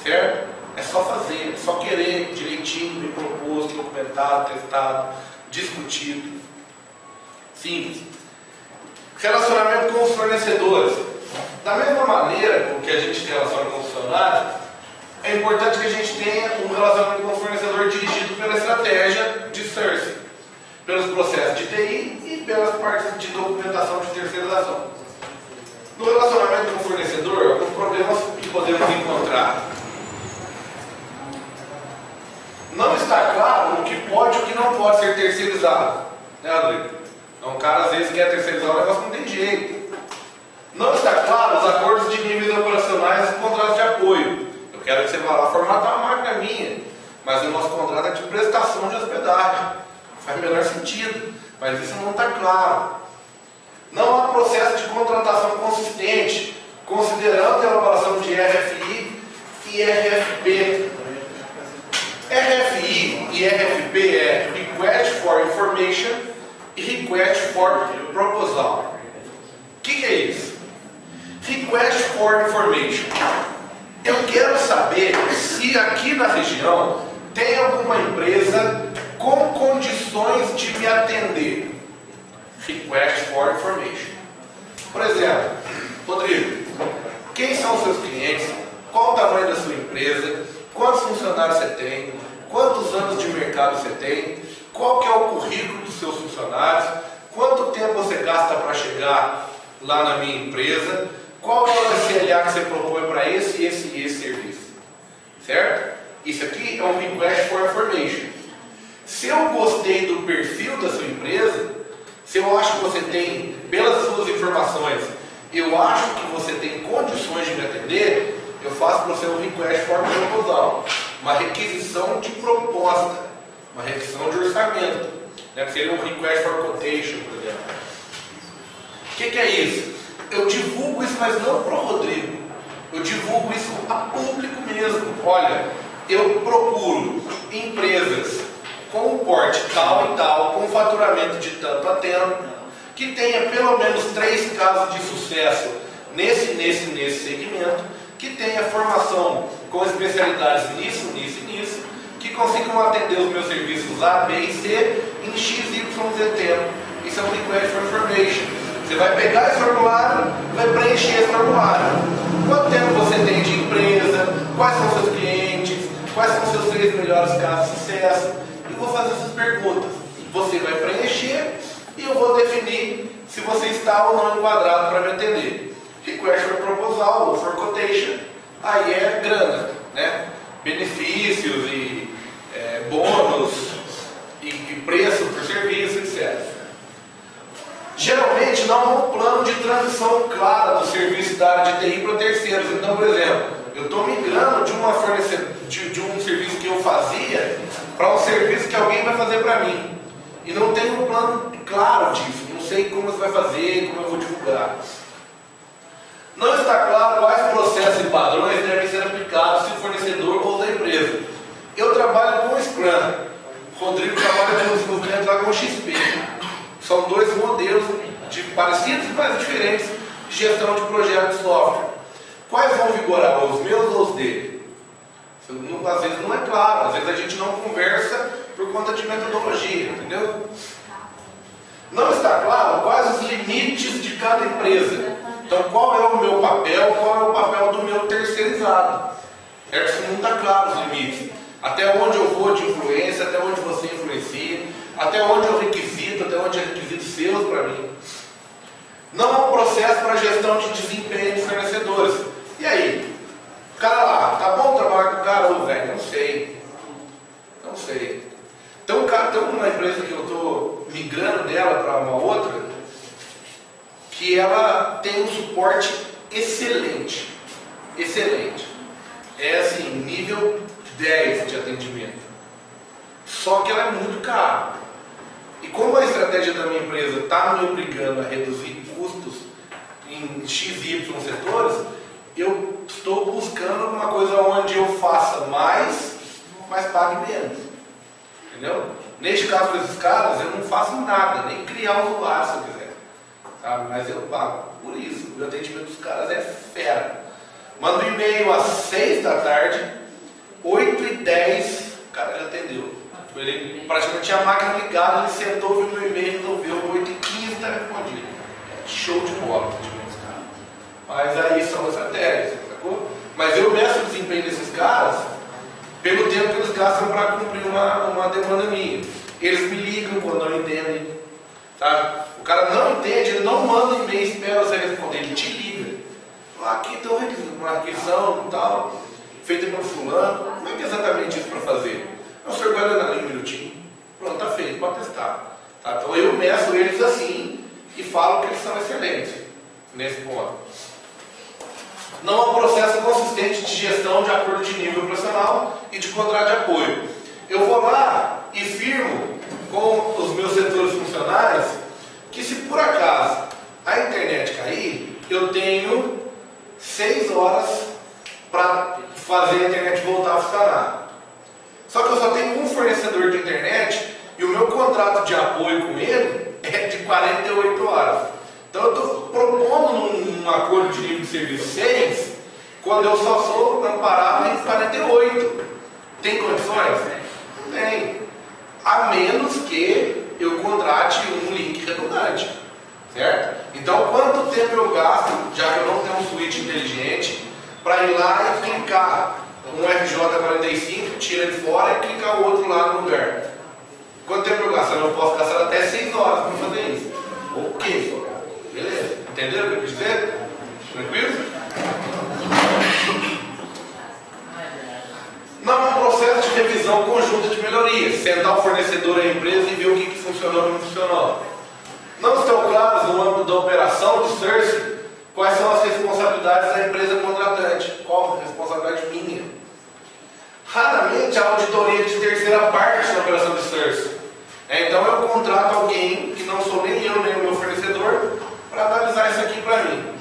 certo? É só fazer, é só querer direitinho, bem proposto, documentado, testado. discutido. Simples. Relacionamento com os fornecedores. Da mesma maneira que a gente tem relacionamento com os funcionários, é importante que a gente tenha um relacionamento com o fornecedor dirigido pela estratégia de sourcing, pelos processos de TI e pelas partes de documentação de terceirização. No relacionamento com o fornecedor, alguns problemas que podemos encontrar. Não está claro o que pode e o que não pode ser terceirizado. Né, Rodrigo? Então o cara às vezes quer terceirizar o negócio, não tem jeito. Não está claro os acordos de níveis operacionais e os contratos de apoio. Eu quero que você vá lá formatar uma máquina minha, mas o nosso contrato é de prestação de hospedagem. Faz o menor sentido, mas isso não está claro. Não há processo de contratação consistente, considerando a elaboração de RFI e RFP. RFI e RFP é Request for Information e Request for Proposal. O que é isso? Request for Information. Eu quero saber se aqui na região tem alguma empresa com condições de me atender. Request for Information. Por exemplo, Rodrigo, quem são os seus clientes? Qual o tamanho da sua empresa? Quantos funcionários você tem? Quantos anos de mercado você tem? Qual que é o currículo dos seus funcionários? Quanto tempo você gasta para chegar lá na minha empresa? Qual é o SLA que você propõe para esse serviço? Certo? Isso aqui é um Request for Information. Se eu gostei do perfil da sua empresa, se eu acho que você tem, pelas suas informações, eu acho que você tem condições de me atender, eu faço para você um Request for Proposal, uma requisição de proposta, uma requisição de orçamento, né, que seria um Request for Quotation, por exemplo. O que é isso? Eu divulgo isso, mas não para o Rodrigo. Eu divulgo isso a público mesmo. Olha, eu procuro empresas com um porte tal e tal, com faturamento de tanto a tanto, que tenha pelo menos 3 casos de sucesso nesse segmento, que tenha formação com especialidades nisso, que consigam atender os meus serviços A, B e C em XYZ tempo. Isso é um Request for Information. Você vai pegar esse formulário, vai preencher esse formulário. Quanto tempo você tem de empresa? Quais são seus clientes? Quais são seus 3 melhores casos de sucesso? E vou fazer essas perguntas. Você vai preencher e eu vou definir se você está ou não enquadrado para me atender. Request for Proposal ou for Quotation, aí é grana, né? Benefícios e bônus e preço por serviço, etc. Geralmente não há um plano de transição clara do serviço da área de TI para terceiros. Então, por exemplo, eu estou migrando de um serviço que eu fazia para um serviço que alguém vai fazer para mim. E não tenho um plano claro disso. Não sei como você vai fazer, como eu vou divulgar. Não está claro quais processos e padrões devem ser aplicados se o fornecedor ou da empresa. Eu trabalho com o Scrum. O Rodrigo trabalha com desenvolvimento lá com o XP. São 2 modelos parecidos, mas diferentes, de gestão de projetos de software. Quais vão vigorar, os meus ou os dele? Às vezes não é claro, às vezes a gente não conversa por conta de metodologia, entendeu? Não está claro quais os limites de cada empresa. Então, qual é o meu papel, qual é o papel do meu terceirizado? Certo? Isso não está claro os limites. Até onde eu vou de influência, até onde você influencia, até onde eu requisito, até onde eu requisito seus para mim. Não há um processo para gestão de desempenho dos fornecedores. E aí? O cara lá, tá bom trabalhar com o cara? Ô, velho, não sei. Não sei. Então, tem uma empresa que eu estou migrando dela para uma outra, que ela tem um suporte excelente. Excelente. É assim, nível 10 de atendimento. Só que ela é muito cara. E como a estratégia da minha empresa está me obrigando a reduzir custos em XY setores, eu estou buscando uma coisa onde eu faça mais, mas pague menos. Entendeu? Neste caso com esses caras, eu não faço nada, nem criar um usuário se eu quiser. Sabe? Mas eu pago por isso. O atendimento dos caras é fera. Mando um e-mail às 6 da tarde, 8h10, o cara já atendeu. Ele praticamente tinha a máquina ligada, ele sentou, viu meu e-mail, resolveu, 8h15 está respondido. Show de bola, mas aí são estratégias, sacou? Mas eu meço o desempenho desses caras pelo tempo que eles gastam para cumprir uma demanda minha. Eles me ligam quando não entendem, sabe? O cara não entende, ele não manda e-mail, espera você responder, ele te liga. Fala, aqui tem uma requisição e tal, feita por fulano. Como é que é exatamente isso para fazer? O senhor guarda na linha um minutinho, pronto, tá feito, pode testar. Tá? Então eu meço eles assim e falo que eles são excelentes nesse ponto. Não há um processo consistente de gestão de acordo de nível profissional e de contrato de apoio. Eu vou lá e firmo com os meus setores funcionais que, se por acaso a internet cair, eu tenho 6 horas para fazer a internet voltar a funcionar. Só que eu só tenho um fornecedor de internet e o meu contrato de apoio com ele é de 48 horas. Então eu estou propondo um acordo de nível de serviço 6 quando eu só sou amparado em 48. Tem condições? Não tem. A menos que eu contrate um link redundante. Certo? Então quanto tempo eu gasto, já que eu não tenho um switch inteligente, para ir lá e clicar um RJ45, tira ele fora e clicar o outro lá no lugar? Quanto tempo eu gasto? Eu posso gastar até 6 horas para fazer isso. Ok. Beleza? Entenderam o que eu quis dizer? Tranquilo? Não é um processo de revisão conjunta de melhorias. Sentar o fornecedor e a empresa e ver o que funcionou e não funcionou. Não estão claros no âmbito da operação do sourcing quais são as responsabilidades da empresa contratante. Qual a responsabilidade minha? Raramente há auditoria de terceira parte na operação de sourcing. Então eu contrato alguém que não sou nem eu nem o meu fornecedor para analisar isso aqui para mim.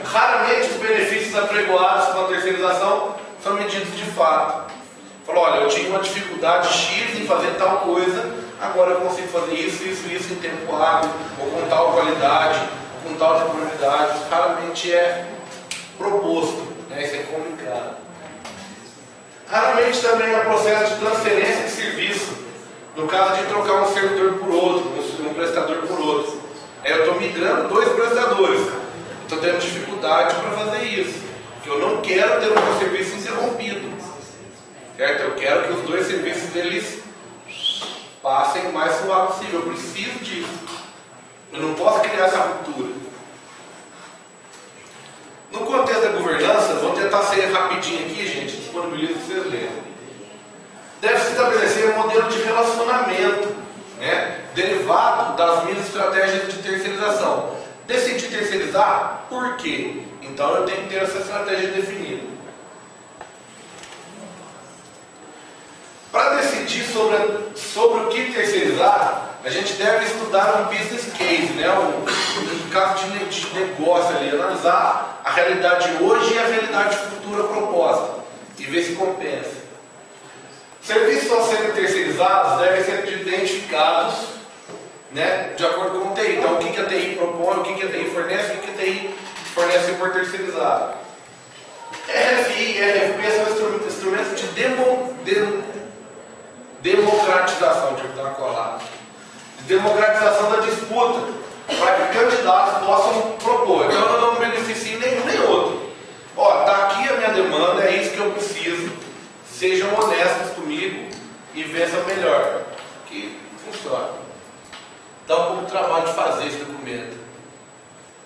Raramente os benefícios apregoados com a terceirização são medidos de fato. Falou, olha, eu tinha uma dificuldade X em fazer tal coisa, agora eu consigo fazer isso em tempo hábil, ou com tal qualidade, ou com tal disponibilidade. Raramente é proposto, né? Isso é comunicado. Raramente também há processo de transferência de serviço, no caso de trocar um servidor por outro, um prestador por outro. Eu estou migrando 2 prestadores, estou tendo dificuldade para fazer isso, porque eu não quero ter o meu serviço interrompido, certo? Eu quero que os 2 serviços eles passem o mais suave possível, eu preciso disso, eu não posso criar essa ruptura. No contexto da governança, vou tentar ser rapidinho aqui, gente, disponibilizo para vocês lerem. Deve-se estabelecer um modelo de relacionamento, né, derivado das minhas estratégias de terceirização. Decidi terceirizar, por quê? Então eu tenho que ter essa estratégia definida. Para decidir sobre o que terceirizar, a gente deve estudar um business case, né, um caso de negócio ali, analisar a realidade de hoje e a realidade futura proposta e ver se compensa. Serviços ao serem terceirizados devem ser identificados, né, de acordo com o TI. Então, o que a TI propõe, o que a TI fornece, o que a TI fornece por terceirizado. RFI e RFP são instrumentos de democratização, deixa eu dar uma colada. De democratização da disputa, para que candidatos possam propor. Então, eu não beneficio nenhum nem outro. Ó, está aqui a minha demanda, é isso que eu preciso. Sejam honestos comigo e vençam melhor. Que funciona. Dá um pouco de trabalho de fazer esse documento.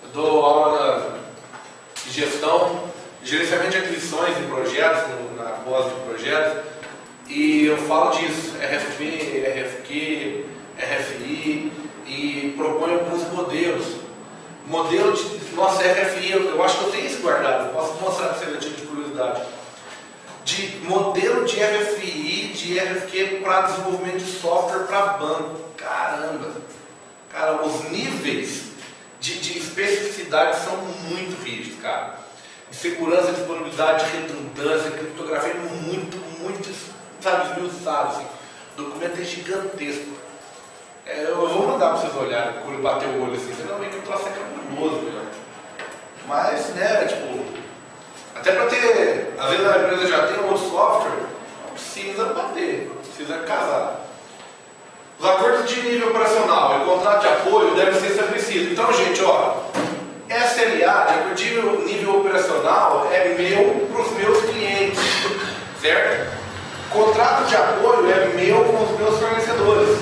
Eu dou aula de gestão, gerenciamento de aquisições e projetos, na pós de projetos, e eu falo disso, RFP, RFQ, RFI, e proponho alguns modelos. Modelo de, nossa, RFI, eu acho que eu tenho isso guardado, eu posso mostrar para você a título de curiosidade. De modelo de RFI, de RFQ para desenvolvimento de software para banco. Caramba! Cara, os níveis de especificidade são muito rígidos, cara. De segurança, disponibilidade, redundância, criptografia, muito, sabe, esmiuçado, assim. O documento é gigantesco. Eu vou mandar para vocês olharem, quando bater o olho assim, você não vê que o troço é cabuloso, né? Mas, né, tipo, até para ter, às vezes a empresa já tem um outro software, não precisa precisa bater, precisa casar. Os acordos de nível operacional e contrato de apoio devem ser estabelecidos. Então, gente, ó, SLA, de acordo de nível operacional, é meu para os meus clientes, certo? Contrato de apoio é meu com os meus fornecedores,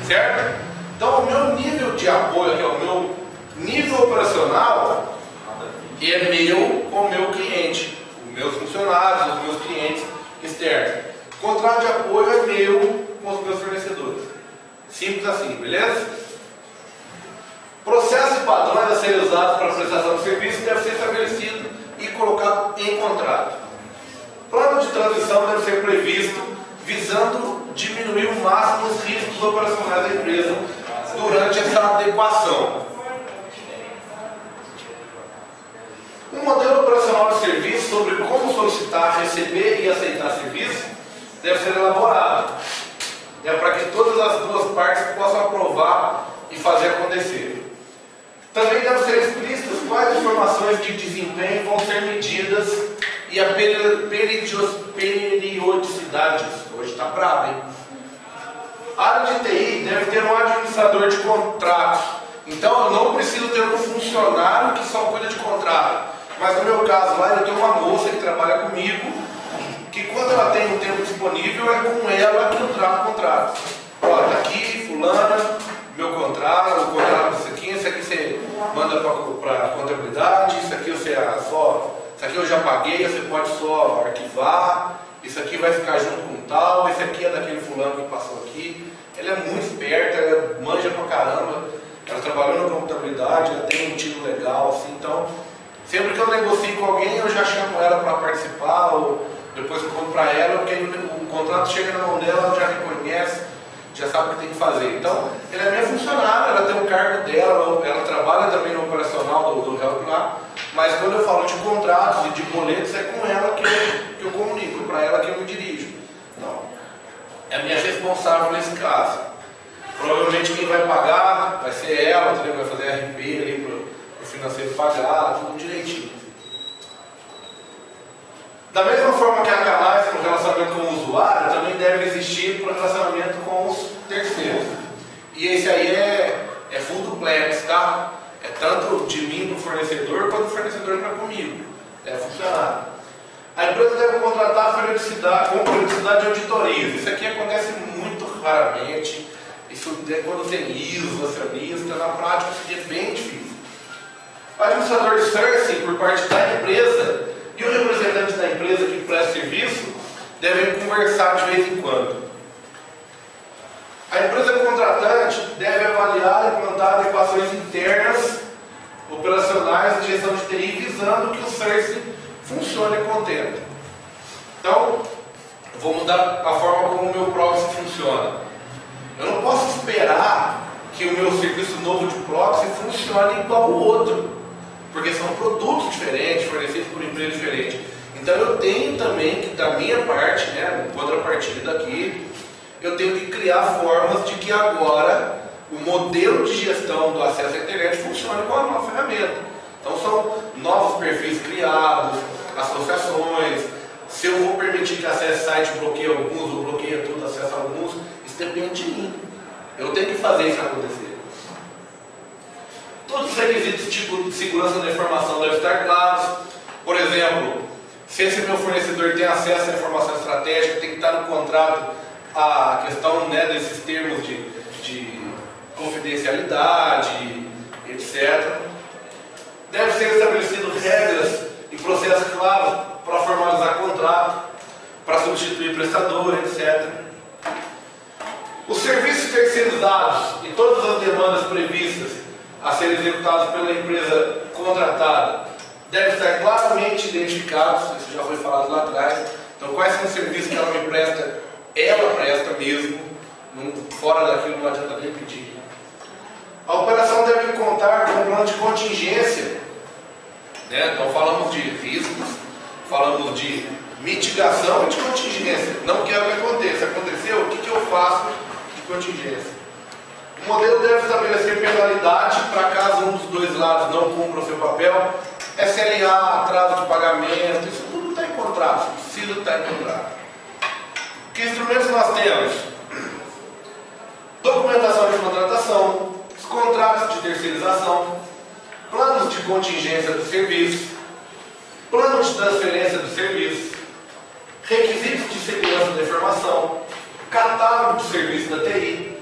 certo? Então, o meu nível de apoio, aqui, ó, o meu nível operacional é meu com o meu cliente, os meus funcionários, os meus clientes externos. Contrato de apoio é meu com os meus fornecedores. Simples assim, beleza? Processos e padrões a serem usados para a prestação de serviço deve ser estabelecido e colocado em contrato. Plano de transição deve ser previsto visando diminuir o máximo os riscos operacionais da empresa durante essa adequação. Um modelo operacional de serviço sobre como solicitar, receber e aceitar serviço deve ser elaborado, para que todas as duas partes possam aprovar e fazer acontecer. Também devem ser explícitas quais informações de desempenho vão ser medidas e a periodicidade. Hoje está bravo, hein? A área de TI deve ter um administrador de contratos. Então eu não preciso ter um funcionário que só cuida de contrato. Mas no meu caso lá eu tenho uma moça que trabalha comigo, que quando ela tem um tempo disponível é com ela que eu trago contratos. Ó, tá aqui, fulana, meu contrato, o contrato isso aqui você manda para contabilidade, isso aqui você só, isso aqui eu já paguei, você pode só arquivar, isso aqui vai ficar junto com tal, esse aqui é daquele fulano que passou aqui. Ela é muito esperta, ela manja pra caramba, ela trabalhou na contabilidade, ela tem um tiro legal, assim, então sempre que eu negocio com alguém eu já chamo ela para participar, ou depois eu conto para ela, porque o contrato chega na mão dela, ela já reconhece, já sabe o que tem que fazer. Então, ela é minha funcionária, ela tem o cargo dela, ela trabalha também no operacional do Help lá, mas quando eu falo de contratos e de boletos, é com ela que eu comunico, para ela que eu me dirijo. Então, é a minha responsável nesse caso. Provavelmente quem vai pagar vai ser ela, entendeu? Vai fazer RP ali para o financeiro pagar, tudo direitinho. Da mesma forma que há canais para o relacionamento com o usuário, também deve existir para o relacionamento com os terceiros. E esse aí é full duplex, tá? É tanto de mim para o fornecedor, quanto o fornecedor para comigo. Deve funcionar. A empresa deve contratar com periodicidade de auditorias. Isso aqui acontece muito raramente. Isso quando tem ISO, acionista, na prática isso aqui é bem difícil. O administrador de sourcing por parte da empresa e o representante da empresa que presta serviço devem conversar de vez em quando. A empresa contratante deve avaliar e implantar adequações internas, operacionais de gestão de TI, visando que o sourcing funcione contento. Então, eu vou mudar a forma como o meu proxy funciona. Eu não posso esperar que o meu serviço novo de proxy funcione igual ao outro, porque são produtos diferentes, fornecidos por empresas diferentes. Então eu tenho também que, da minha parte, né, em contrapartida aqui, eu tenho que criar formas de que agora o modelo de gestão do acesso à internet funcione com a nova ferramenta. Então são novos perfis criados, associações. Se eu vou permitir que acesse site, bloqueie alguns, ou bloqueie tudo, acesse alguns, isso depende de mim. Eu tenho que fazer isso acontecer. Todos os requisitos tipo de segurança da informação devem estar claros. Por exemplo, se esse meu fornecedor tem acesso à informação estratégica, tem que estar no contrato a questão, né, desses termos de confidencialidade, etc. Deve ser estabelecido regras e processos claros para formalizar contrato, para substituir prestador, etc. Os serviços terceirizados e todas as demandas previstas a serem executados pela empresa contratada devem estar claramente identificados, isso já foi falado lá atrás. Então, quais são os serviços que ela me presta? Ela presta mesmo, fora daquilo não adianta nem pedir. A operação deve contar com um plano de contingência, né? Então falamos de riscos, falamos de mitigação e de contingência. Não quero que aconteça. Aconteceu, o que eu faço de contingência? O modelo deve estabelecer penalidade para caso um dos dois lados não cumpra o seu papel. SLA, atraso de pagamento, isso tudo está em contrato, precisa estar em contrato. O Que instrumentos nós temos? Documentação de contratação, os contratos de terceirização, planos de contingência do serviço, plano de transferência do serviço, requisitos de segurança da informação, catálogo de serviço da TI,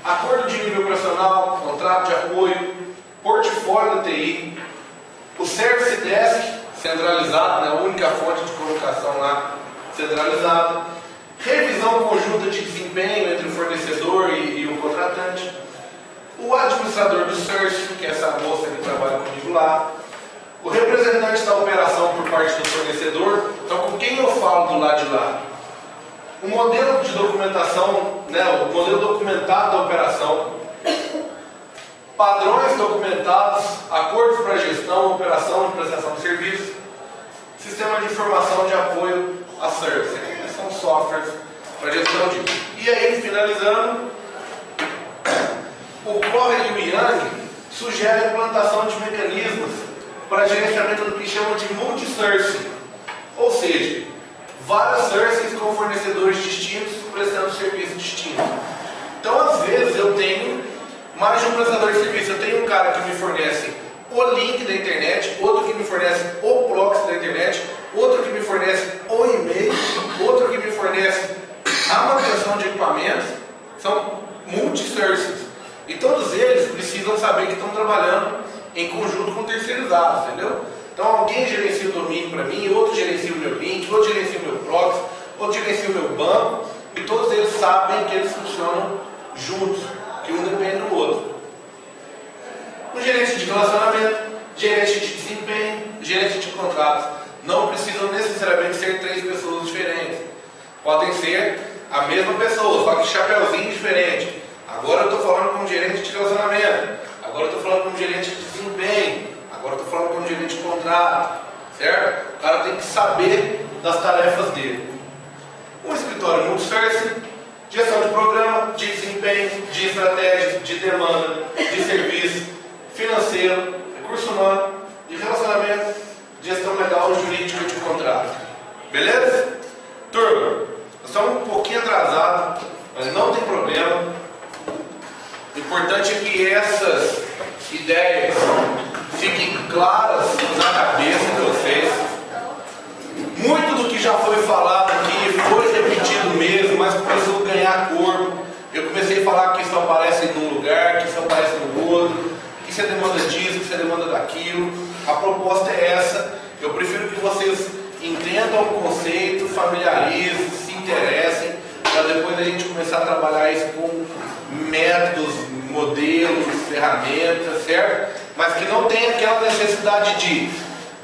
acordo de nível operacional, contrato de apoio, portfólio da TI, o Service Desk centralizado, né, a única fonte de comunicação lá centralizada, revisão conjunta de desempenho entre o fornecedor e o contratante, o administrador do search, que é essa moça que trabalha comigo lá, o representante da operação por parte do fornecedor. Então, com quem eu falo do lado de lá? O modelo de documentação, né, o modelo documentado da operação, padrões documentados, acordos para gestão, operação e prestação de serviço, sistema de informação de apoio a service, são softwares para gestão disso. E aí, finalizando, o Corre e o Yang sugerem a implantação de mecanismos para gerenciamento do que chamam de multi-sourcing, ou seja, vários sourcings com fornecedores distintos prestando serviço distinto. Então, às vezes, eu tenho mais de um prestador de serviço. Eu tenho um cara que me fornece o link da internet, outro que me fornece o proxy da internet, outro que me fornece o e-mail, outro que me fornece a manutenção de equipamentos. São multi-sourcings. E todos eles precisam saber que estão trabalhando em conjunto com terceirizados, entendeu? Então alguém gerencia o domínio para mim, outro gerencia o meu link, outro gerencia o meu proxy, outro gerencia o meu banco, e todos eles sabem que eles funcionam juntos, que um depende do outro. O gerente de relacionamento, gerente de desempenho, gerente de contratos, não precisam necessariamente ser 3 pessoas diferentes. Podem ser a mesma pessoa, só que chapeuzinho diferente. Agora eu estou falando como gerente de relacionamento, agora eu estou falando como gerente de desempenho, agora eu estou falando como gerente de contrato, certo? O cara tem que saber das tarefas dele. Um escritório multi-sourcing, gestão de programa, de desempenho, de estratégia, de demanda, de serviço, financeiro, recurso humano, de relacionamento, gestão legal e jurídica de contrato. Beleza? Turma, nós estamos um pouquinho atrasados, mas não tem problema. O importante é que essas ideias fiquem claras na cabeça de vocês. Muito do que já foi falado aqui foi repetido mesmo, mas começou a ganhar corpo. Eu comecei a falar que isso aparece num lugar, que isso aparece no outro, que isso é demanda disso, que isso é demanda daquilo. A proposta é essa. Eu prefiro que vocês entendam o conceito, familiarizem, se interessem, para depois a gente começar a trabalhar isso com métodos, modelos, ferramentas, certo? Mas que não tenha aquela necessidade de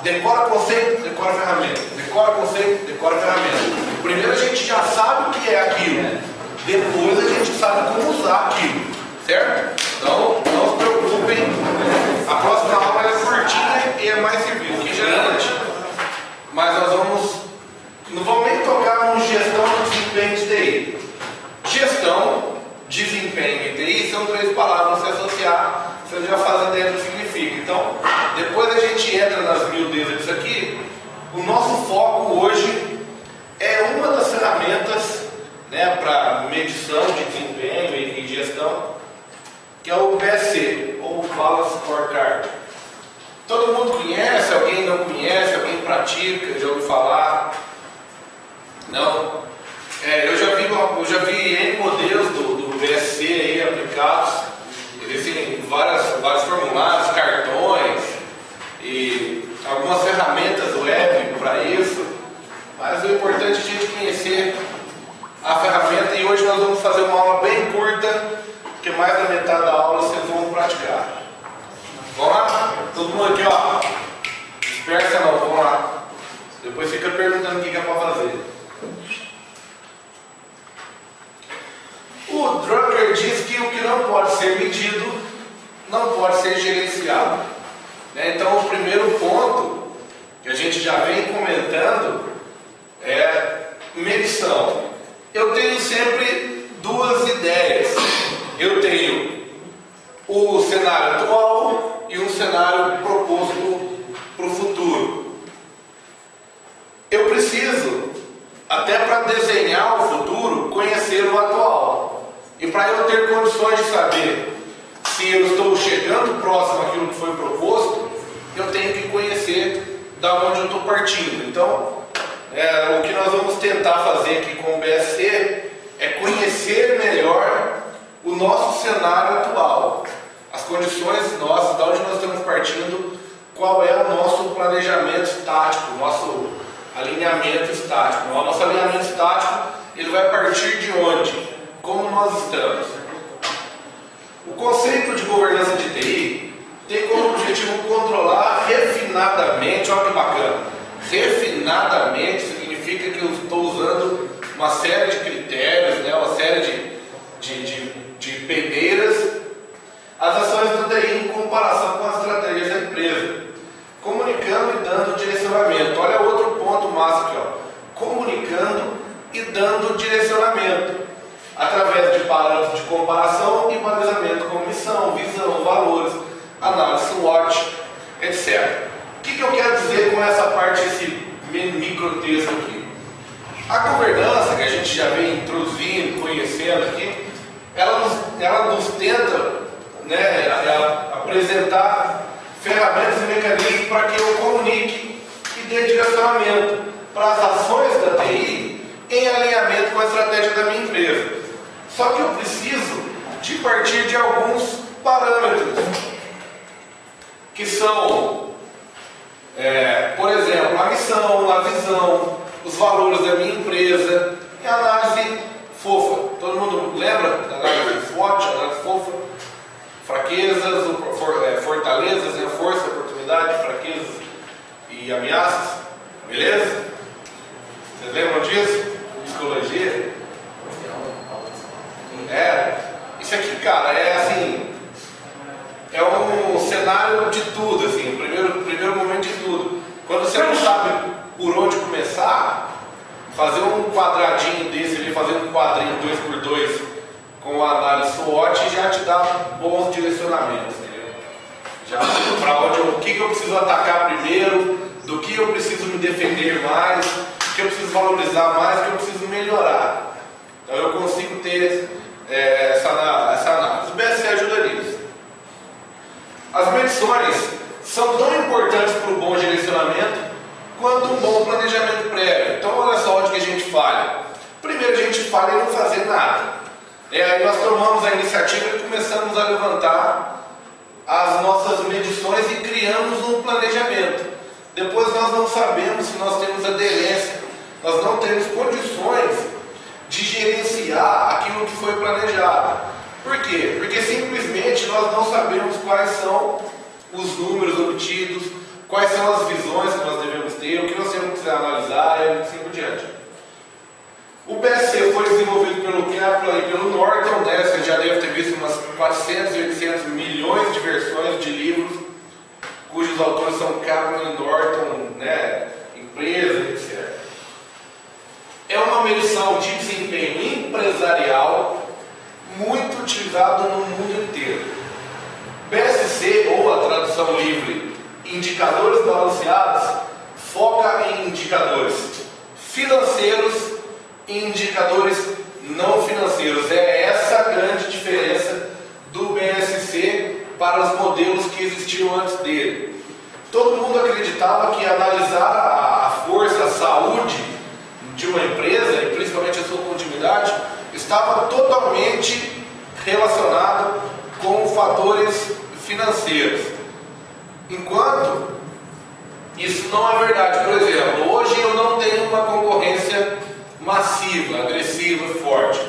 decora conceito, decora ferramenta, decora conceito, decora ferramenta. Primeiro a gente já sabe o que é aquilo, depois a gente sabe como usar aquilo, certo? Então não se preocupem, a próxima aula é curtinha e é mais serviço que geralmente. Mas nós não vamos nem tocar no gestão de desempenho de TI. Gestão, desempenho e TI são 3 palavras, se associar, você já faz ideia do que significa. Então, depois a gente entra nas miudezas disso aqui. O nosso foco hoje é uma das ferramentas, né, para medição de desempenho e gestão, que é o BSC, ou Balance Scorecard. Todo mundo conhece, alguém não conhece, alguém pratica, já ouviu falar? Não? Eu já vi N modelos do BSC aí aplicados. Existem vários formulários, cartões e algumas ferramentas web para isso. Mas o importante é a gente conhecer a ferramenta, e hoje nós vamos fazer uma aula bem curta, porque mais da metade da aula vocês vão praticar. Vamos lá? Todo mundo aqui, ó. Dispersa não, vamos lá. Depois fica perguntando o que é para fazer. O Drucker diz que o que não pode ser medido não pode ser gerenciado. Então, o primeiro ponto que a gente já vem comentando é medição. Eu tenho sempre 2 ideias. Eu tenho o cenário atual e um cenário proposto para o futuro. Eu preciso, até para desenhar o futuro, para eu ter condições de saber se eu estou chegando próximo àquilo que foi proposto, eu tenho que conhecer da onde eu estou partindo. Então, o que nós vamos tentar fazer aqui com o BSC é conhecer melhor o nosso cenário atual, as condições nossas, de onde nós estamos partindo, qual é o nosso planejamento estático, o nosso alinhamento estático. O nosso alinhamento estático, ele vai partir de onde? Como nós estamos. O conceito de governança de TI tem como objetivo controlar refinadamente, olha que bacana, refinadamente significa que eu estou usando uma série de critérios, né, uma série de peneiras, as ações do TI em comparação com as estratégias da empresa, comunicando e dando direcionamento. Olha outro ponto massa aqui, ó. Comunicando e dando direcionamento através de parâmetros de comparação e balizamento como missão, visão, valores, análise SWOT, etc. O que eu quero dizer com essa parte, esse micro texto aqui? A governança, que a gente já vem introduzindo, conhecendo aqui, ela nos tenta, né, apresentar ferramentas e mecanismos para que eu comunique e dê direcionamento para as ações da TI em alinhamento com a estratégia da minha empresa. Só que eu preciso de partir de alguns parâmetros, que são, por exemplo, a missão, a visão, os valores da minha empresa e a análise fofa. Todo mundo lembra da análise SWOT, análise fofa? Fraquezas, fortalezas, né? Força, oportunidade, fraquezas e ameaças. Beleza? Vocês lembram disso? Psicologia? Isso aqui, cara, é assim, é um cenário de tudo, assim, o primeiro momento de tudo. Quando você não sabe por onde começar, fazer um quadradinho desse ali, fazer um quadrinho 2x2 com a análise SWOT já te dá bons direcionamentos, entendeu? Já para onde o que eu preciso atacar primeiro, do que eu preciso me defender mais, o que eu preciso valorizar mais, o que eu preciso melhorar. Então eu consigo ter essa análise. O BSC ajuda nisso. As medições são tão importantes para o bom direcionamento quanto um bom planejamento prévio. Então olha só onde que a gente falha. Primeiro a gente falha em não fazer nada. Aí nós tomamos a iniciativa e começamos a levantar as nossas medições e criamos um planejamento. Depois nós não sabemos se nós temos aderência, nós não temos condições de gerenciar aquilo que foi planejado. Por quê? Porque simplesmente nós não sabemos quais são os números obtidos, quais são as visões que nós devemos ter, o que nós temos que analisar e assim por diante. O BSC foi desenvolvido pelo Kaplan e pelo Norton, né? Você já deve ter visto umas 400, 800 milhões de versões de livros, cujos autores são Kaplan e Norton, né? Empresas, etc. É uma medição de desempenho empresarial muito utilizada no mundo inteiro. BSC, ou a tradução livre, indicadores balanceados, foca em indicadores financeiros e indicadores não financeiros. É essa a grande diferença do BSC para os modelos que existiam antes dele. Todo mundo acreditava que analisar a força, a saúde de uma empresa, e principalmente a sua continuidade, estava totalmente relacionado com fatores financeiros. Enquanto isso não é verdade. Por exemplo, hoje eu não tenho uma concorrência massiva, agressiva, forte.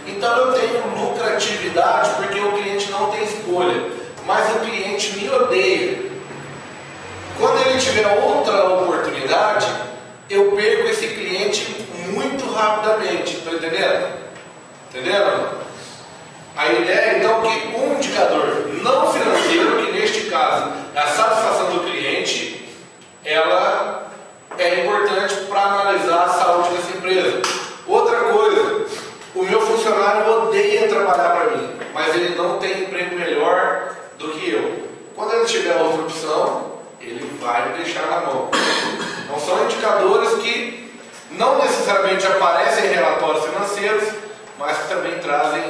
Então eu tenho lucratividade porque o cliente não tem escolha, mas o cliente me odeia. Quando ele tiver outra oportunidade, eu perco esse cliente muito rapidamente. Estão entendendo? Entenderam? A ideia então é que um indicador não financeiro, que neste caso é a satisfação do cliente, ela é importante para analisar a saúde dessa empresa. Outra coisa, o meu funcionário odeia trabalhar para mim, mas ele não tem emprego melhor do que eu. Quando ele tiver outra opção, ele vai me deixar na mão. Então são indicadores que não necessariamente aparecem em relatórios financeiros, mas que também trazem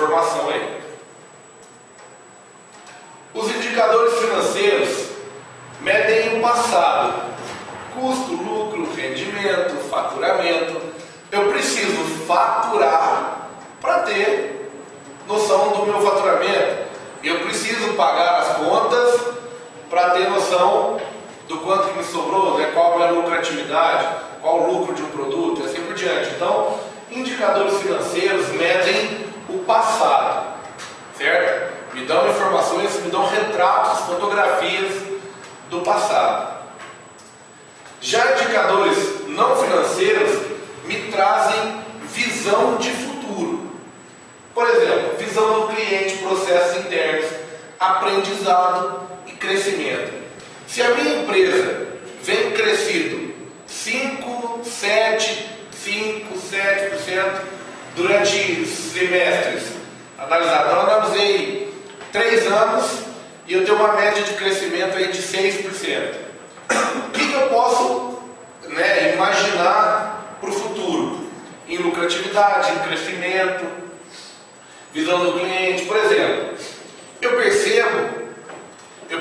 informação aí. Os indicadores financeiros medem o passado: custo, lucro, rendimento, faturamento. Eu preciso faturar para ter noção do meu faturamento. Eu preciso pagar as contas para ter noção do quanto que me sobrou, né? Qual a minha lucratividade, qual o lucro de um produto e assim por diante. Então, indicadores financeiros medem o passado, certo? Me dão informações, me dão retratos, fotografias do passado. Já indicadores não financeiros me trazem visão de futuro. Por exemplo, visão do cliente, processos internos, aprendizado e crescimento. Se a minha empresa vem crescido 7% durante semestres, analisado, então eu analisei 3 anos e eu tenho uma média de crescimento aí de 6%. O que eu posso, né, imaginar para o futuro? Em lucratividade, em crescimento, visão do cliente. Por exemplo, eu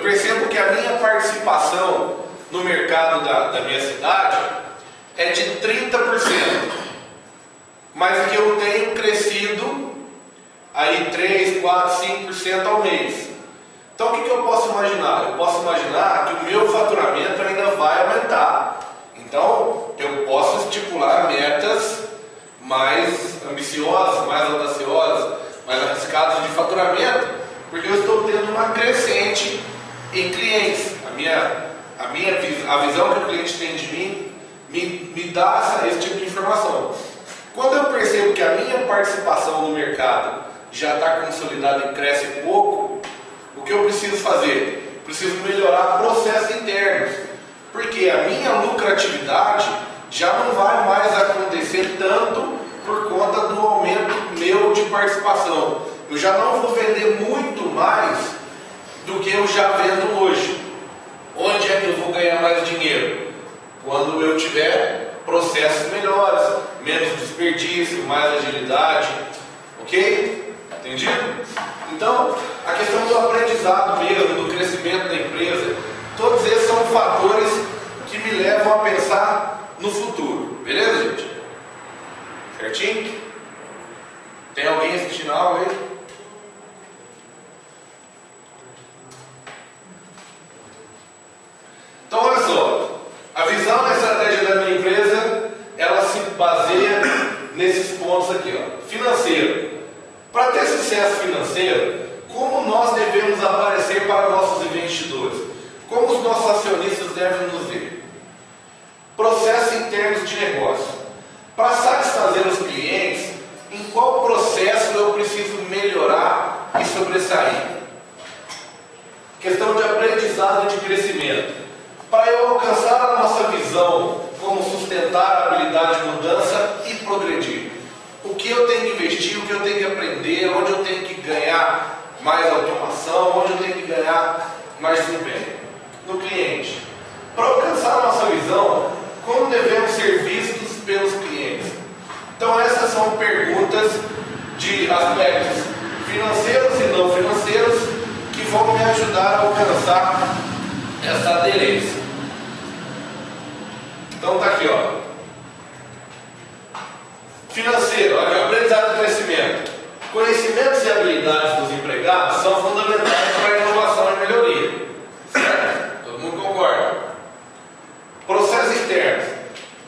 percebo que a minha participação no mercado da minha cidade é de 30%, mas que eu tenho crescido aí 3, 4, 5% ao mês. Então o que eu posso imaginar? Eu posso imaginar que o meu faturamento ainda vai aumentar. Então eu posso estipular metas mais ambiciosas, mais audaciosas, mais arriscadas de faturamento, porque eu estou tendo uma crescente em clientes. A visão que o cliente tem de mim me dá esse tipo de informação. Quando eu percebo que a minha participação no mercado já está consolidada e cresce pouco, o que eu preciso fazer? Preciso melhorar processos internos, porque a minha lucratividade já não vai mais acontecer tanto por conta do aumento meu de participação. Eu já não vou vender muito mais do que eu já vendo hoje. Onde é que eu vou ganhar mais dinheiro? Quando eu tiver processos melhores, menos desperdício, mais agilidade. Ok? Entendido? Então, a questão do aprendizado mesmo, do crescimento da empresa, todos esses são fatores que me levam a pensar no futuro. Beleza, gente? Certinho? Tem alguém assistindo a aula aí? Então, olha só. A visão da estratégia da minha empresa, ela se baseia nesses pontos aqui, ó. Financeiro. Para ter sucesso financeiro, como nós devemos aparecer para nossos investidores? Como os nossos acionistas devem nos ver? Processos internos de negócio. Para satisfazer os clientes, em qual processo eu preciso melhorar e sobressair? Questão de aprendizado e de crescimento. Para eu alcançar a nossa visão, como sustentar a habilidade de mudança e progredir. O que eu tenho que investir, o que eu tenho que aprender, onde eu tenho que ganhar mais automação, onde eu tenho que ganhar mais desempenho. No cliente. Para alcançar a nossa visão, como devemos ser vistos pelos clientes? Então essas são perguntas de aspectos financeiros e não financeiros que vão me ajudar a alcançar essa aderência. Então tá aqui, ó. Financeiro, olha, aprendizado e crescimento. Conhecimentos e habilidades dos empregados são fundamentais para a inovação e melhoria. Certo? Todo mundo concorda? Processos externos.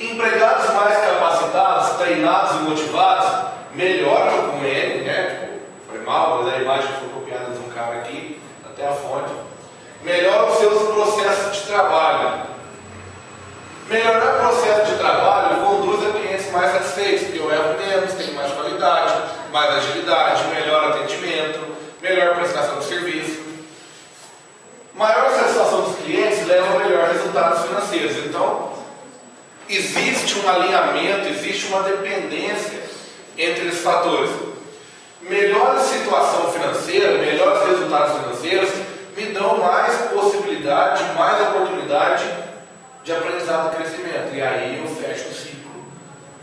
Empregados mais capacitados, treinados e motivados melhoram com ele, né? Foi mal, mas a imagem foi copiada de um cara aqui, até a fonte. Melhoram os seus processos de trabalho. Melhorar o processo de trabalho conduz a clientes mais satisfeitos, porque eu erro menos, tenho mais qualidade, mais agilidade, melhor atendimento, melhor prestação de serviço. Maior satisfação dos clientes leva a melhores resultados financeiros. Então, existe um alinhamento, existe uma dependência entre esses fatores. Melhor situação financeira, melhores resultados financeiros me dão mais possibilidade, mais oportunidade de aprendizado e crescimento. E aí eu fecho o ciclo.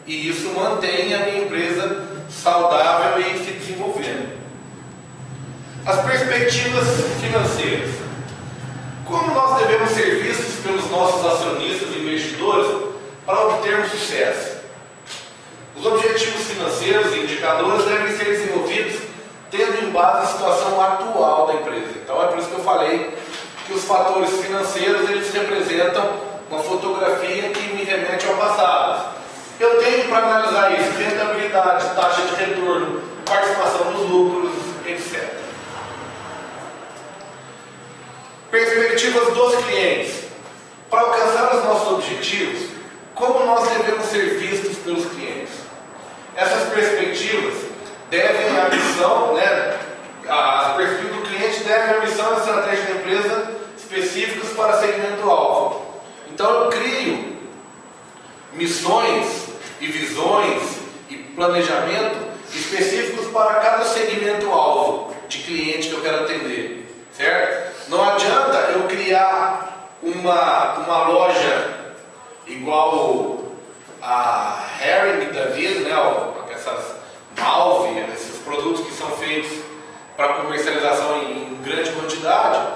E isso mantém a minha empresa saudável e se desenvolvendo. As perspectivas financeiras. Como nós devemos ser vistos pelos nossos acionistas e investidores para obtermos sucesso? Os objetivos financeiros e indicadores devem ser desenvolvidos tendo em base a situação atual da empresa. Então é por isso que eu falei que os fatores financeiros eles representam uma fotografia que me remete ao passado. Eu tenho para analisar isso, rentabilidade, taxa de retorno, participação nos lucros, etc. Perspectivas dos clientes. Para alcançar os nossos objetivos, como nós devemos ser vistos pelos clientes? Essas perspectivas devem a missão, as perspectivas do cliente devem a missão e estratégia da empresa específicos para segmento-alvo. Então eu crio missões e visões e planejamento específicos para cada segmento-alvo de cliente que eu quero atender, certo? Não adianta eu criar uma loja igual a Hering da vida, essas Malve, esses produtos que são feitos para comercialização em grande quantidade,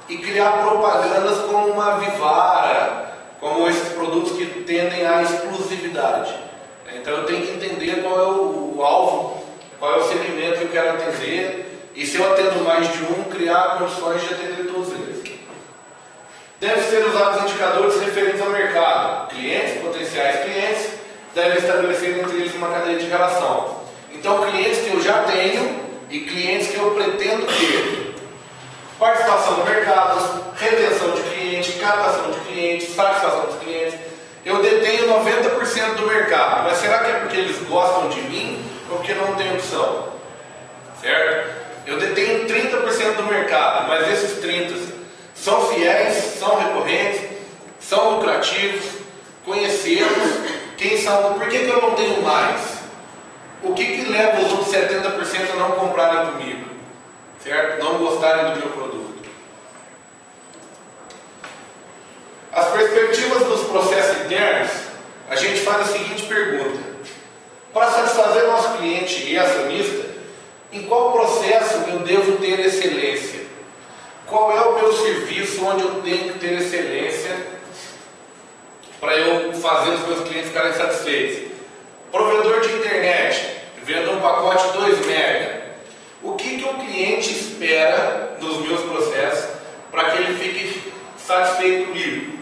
e criar propagandas como uma Vivara, como esses produtos que tendem à exclusividade. Então eu tenho que entender qual é o alvo, qual é o segmento que eu quero atender, e se eu atendo mais de um, criar condições de atender todos eles. Devem ser usados indicadores referentes ao mercado. Clientes, potenciais clientes, devem estabelecer entre eles uma cadeia de relação. Então, clientes que eu já tenho e clientes que eu pretendo ter. Participação no mercado, retenção de cliente, captação de clientes, satisfação dos clientes. Eu detenho 90% do mercado, mas será que é porque eles gostam de mim ou porque não tem opção? Certo? Eu detenho 30% do mercado, mas esses 30% são fiéis, são recorrentes, são lucrativos, conhecemos quem são. Por que eu não tenho mais? O que leva os outros 70% a não comprarem comigo? Certo? Não gostarem do meu produto? As perspectivas dos processos internos, a gente faz a seguinte pergunta: para satisfazer nosso cliente e acionista, em qual processo eu devo ter excelência? Qual é o meu serviço onde eu tenho que ter excelência para eu fazer os meus clientes ficarem satisfeitos? Provedor de internet, vendo um pacote 2 MB. O que o cliente espera dos meus processos para que ele fique satisfeito comigo?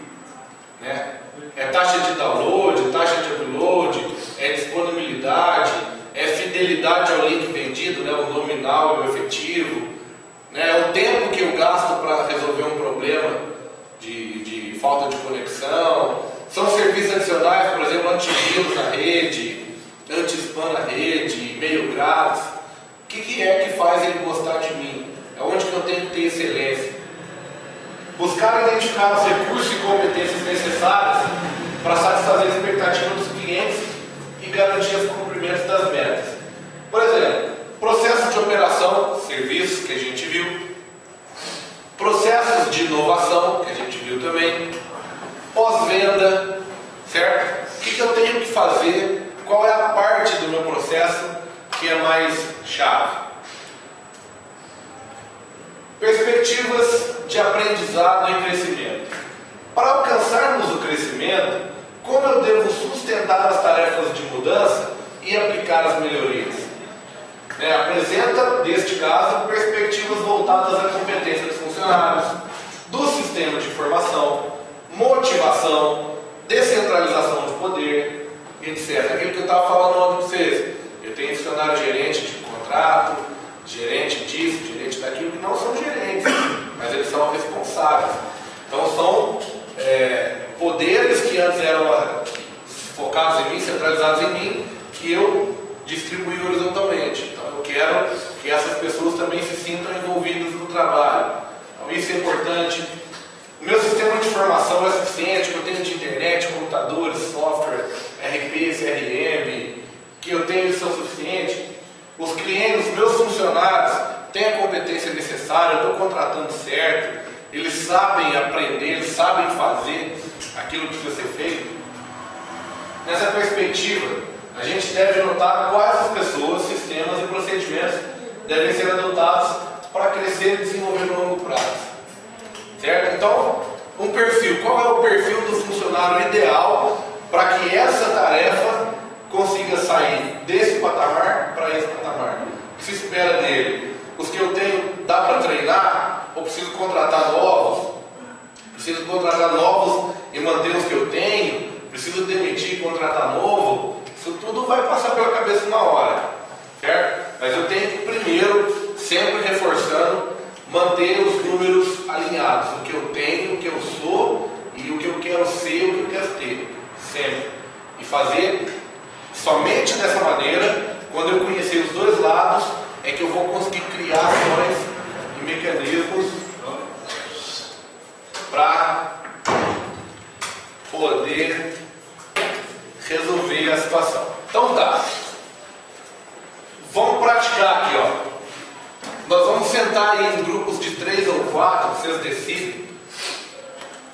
É taxa de download, taxa de upload, é disponibilidade, é fidelidade ao link vendido, o nominal e o efetivo, é o tempo que eu gasto para resolver um problema de falta de conexão. São serviços adicionais, por exemplo, antivírus na rede, anti-spam na rede, e-mail grátis. O que é que faz ele gostar de mim? É onde que eu tenho que ter excelência. Buscar identificar os recursos e competências necessárias para satisfazer a expectativa dos clientes e garantir os cumprimentos das metas. Por exemplo, processos de operação, serviços que a gente viu, processos de inovação que a gente viu também, pós-venda, certo? O que eu tenho que fazer? Qual é a parte do meu processo que é mais chave? Perspectivas de aprendizado e crescimento. Para alcançarmos o crescimento, como eu devo sustentar as tarefas de mudança e aplicar as melhorias? Apresenta, neste caso, perspectivas voltadas à competência dos funcionários, do sistema de informação, motivação, descentralização de poder, etc. Aquilo que eu estava falando ontem para vocês. Eu tenho funcionário gerente de contrato, gerente disso, gerente daquilo, que não são gerentes, mas eles são responsáveis. Então são poderes que antes eram focados em mim, centralizados em mim, que eu distribuí horizontalmente. Então eu quero que essas pessoas também se sintam envolvidas no trabalho. Então isso é importante. O meu sistema de informação é suficiente, que eu tenho de internet, computadores, software, RP, CRM, que eu tenho isso suficiente. Os clientes, os meus funcionários têm a competência necessária, eu estou contratando certo, eles sabem aprender, eles sabem fazer aquilo que precisa ser feito. Nessa perspectiva, a gente deve notar quais as pessoas, sistemas e procedimentos devem ser adotados para crescer crescer e desenvolver no longo prazo. Certo? Então, um perfil. Qual é o perfil do funcionário ideal para que essa tarefa consiga sair desse patamar para esse patamar? O que se espera dele? Os que eu tenho, dá para treinar? Ou preciso contratar novos? Preciso contratar novos e manter os que eu tenho? Preciso demitir e contratar novo? Isso tudo vai passar pela cabeça uma hora, certo? Mas eu tenho que primeiro, sempre reforçando, manter os números alinhados. O que eu tenho, o que eu sou e o que eu quero ser, o que eu quero ter. Sempre. E fazer somente dessa maneira, quando eu conhecer os dois lados, é que eu vou conseguir criar ações e mecanismos para poder resolver a situação. Então tá. Vamos praticar aqui, ó. Nós vamos sentar aí em grupos de 3 ou 4, vocês decidem.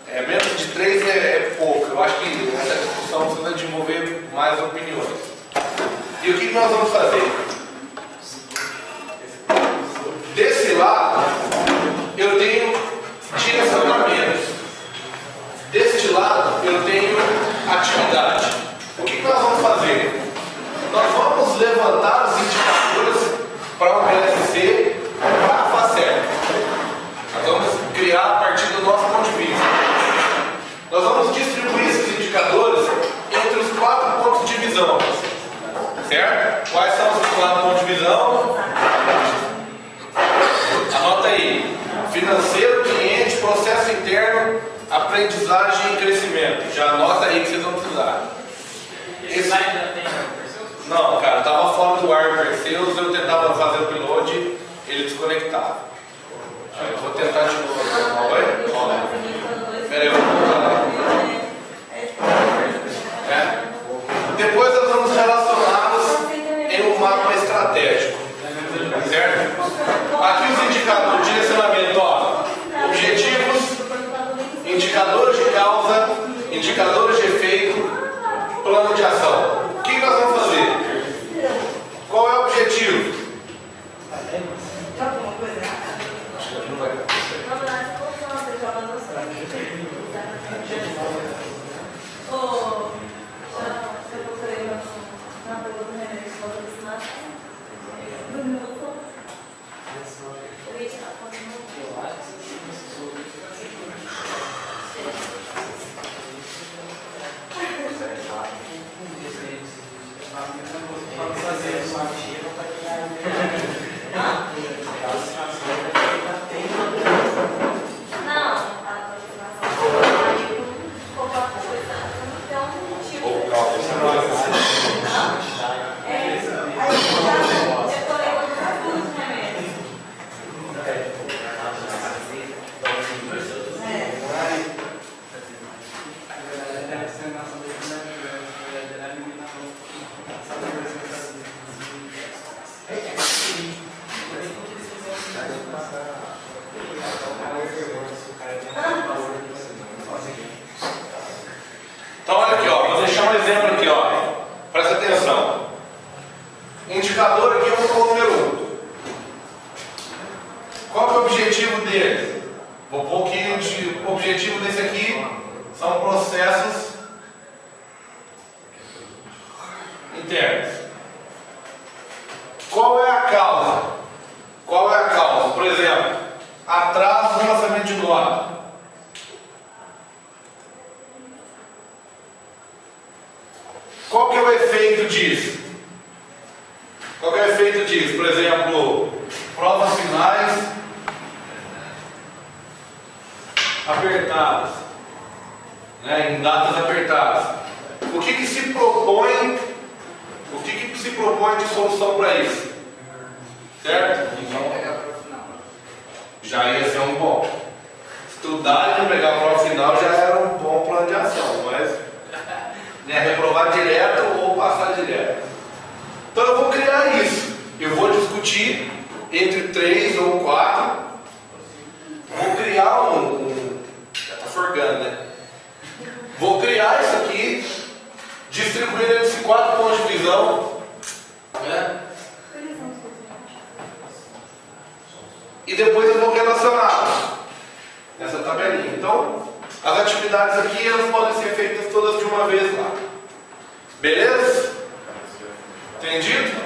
Menos de 3 é pouco. Eu acho que essa discussão precisa desenvolver mais opiniões. E o que nós vamos fazer? Desse lado, eu tenho direcionamentos. Deste lado, eu tenho atividade. O que nós vamos fazer? Nós vamos levantar os indicadores para o BSC, para a FACEP. Nós vamos criar a partir do nosso ponto de vista. Nós vamos distribuir esses indicadores entre os 4 pontos de visão. Certo? Quais são os 4 pontos de visão? Anota aí. Financeiro, cliente, processo interno, aprendizagem e crescimento. Já anota aí que vocês vão precisar. Esse... Não, cara, estava fora do ar o Perseus, eu tentava fazer o upload, ele desconectava. Aí eu vou tentar de novo. Oi? Peraí, eu vou voltar. Depois nós vamos relacioná-los em um mapa estratégico. Certo? Aqui os indicadores, direcionamento, ó. Objetivos, indicadores de causa, indicadores de efeito, plano de ação. O que nós vamos fazer? Qual é o objetivo? Acho que não vai acontecer. Então olha aqui, ó, vou deixar um exemplo aqui, ó. Presta atenção. Indicador aqui é o número 1. Qual que é o objetivo dele? Vou pôr que o objetivo desse aqui são processos internos. Qual é a causa? Qual é a causa? Por exemplo, atraso no lançamento de nota. Qual que é o efeito disso? Qual que é o efeito disso? Por exemplo, provas finais apertadas, né, em datas apertadas. O que se propõe? O que se propõe de solução para isso? Certo? Já ia ser um bom. Estudar e pegar a prova final já era um bom plano de ação, mas né, reprovar direto ou passar direto. Então eu vou criar isso. Eu vou discutir entre 3 ou 4. Vou criar já está forgando, né? Vou criar isso aqui, distribuir entre esses 4 pontos de visão, né? E depois eu vou atividades aqui, elas podem ser feitas todas de uma vez lá. Beleza? Entendido?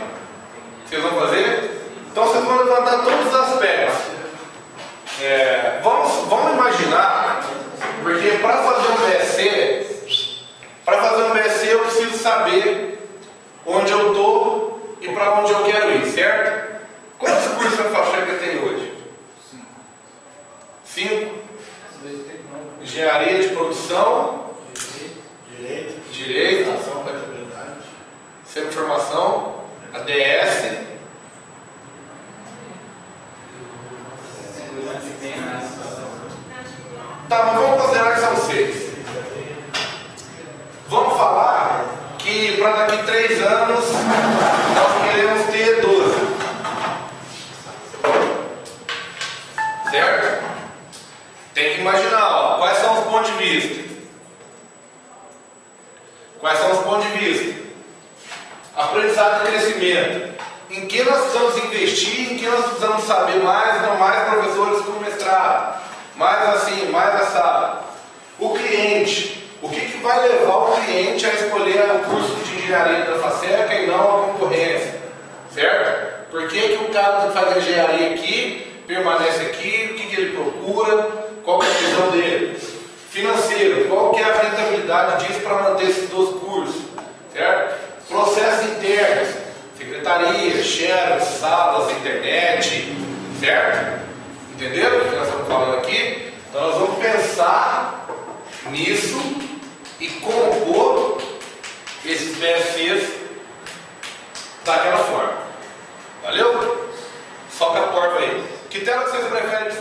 Vocês vão fazer? Então vocês vão levantar todos os aspectos. Vamos imaginar, porque para fazer um BSC eu preciso saber onde eu estou e para onde eu quero ir, certo? Quantos cursos a Facheca tem hoje? 5? Engenharia de produção, direito, centro de formação, ADS. Tá, mas vamos considerar que são 6. Vamos falar que para daqui 3 anos nós queremos ter 12. Certo? Tem que imaginar, ó, quais são os pontos de vista. Quais são os pontos de vista? Aprendizado e crescimento. Em que nós precisamos investir, em que nós precisamos saber mais, não mais professores com mestrado. Mais assim, mais assado. O cliente. O que vai levar o cliente a escolher o curso de engenharia da Faceca e não a concorrência? Certo? Por que o cara que faz engenharia aqui permanece aqui? O que ele procura? Qual é a visão dele? Financeiro. Qual que é a rentabilidade disso para manter esses 2 cursos? Certo? Processos internos. Secretaria, xerox, salas, internet. Certo? Entenderam o que nós estamos falando aqui? Então nós vamos pensar nisso e compor esses BSCs daquela forma. Valeu? Soca a porta aí. Que tela que vocês preferem de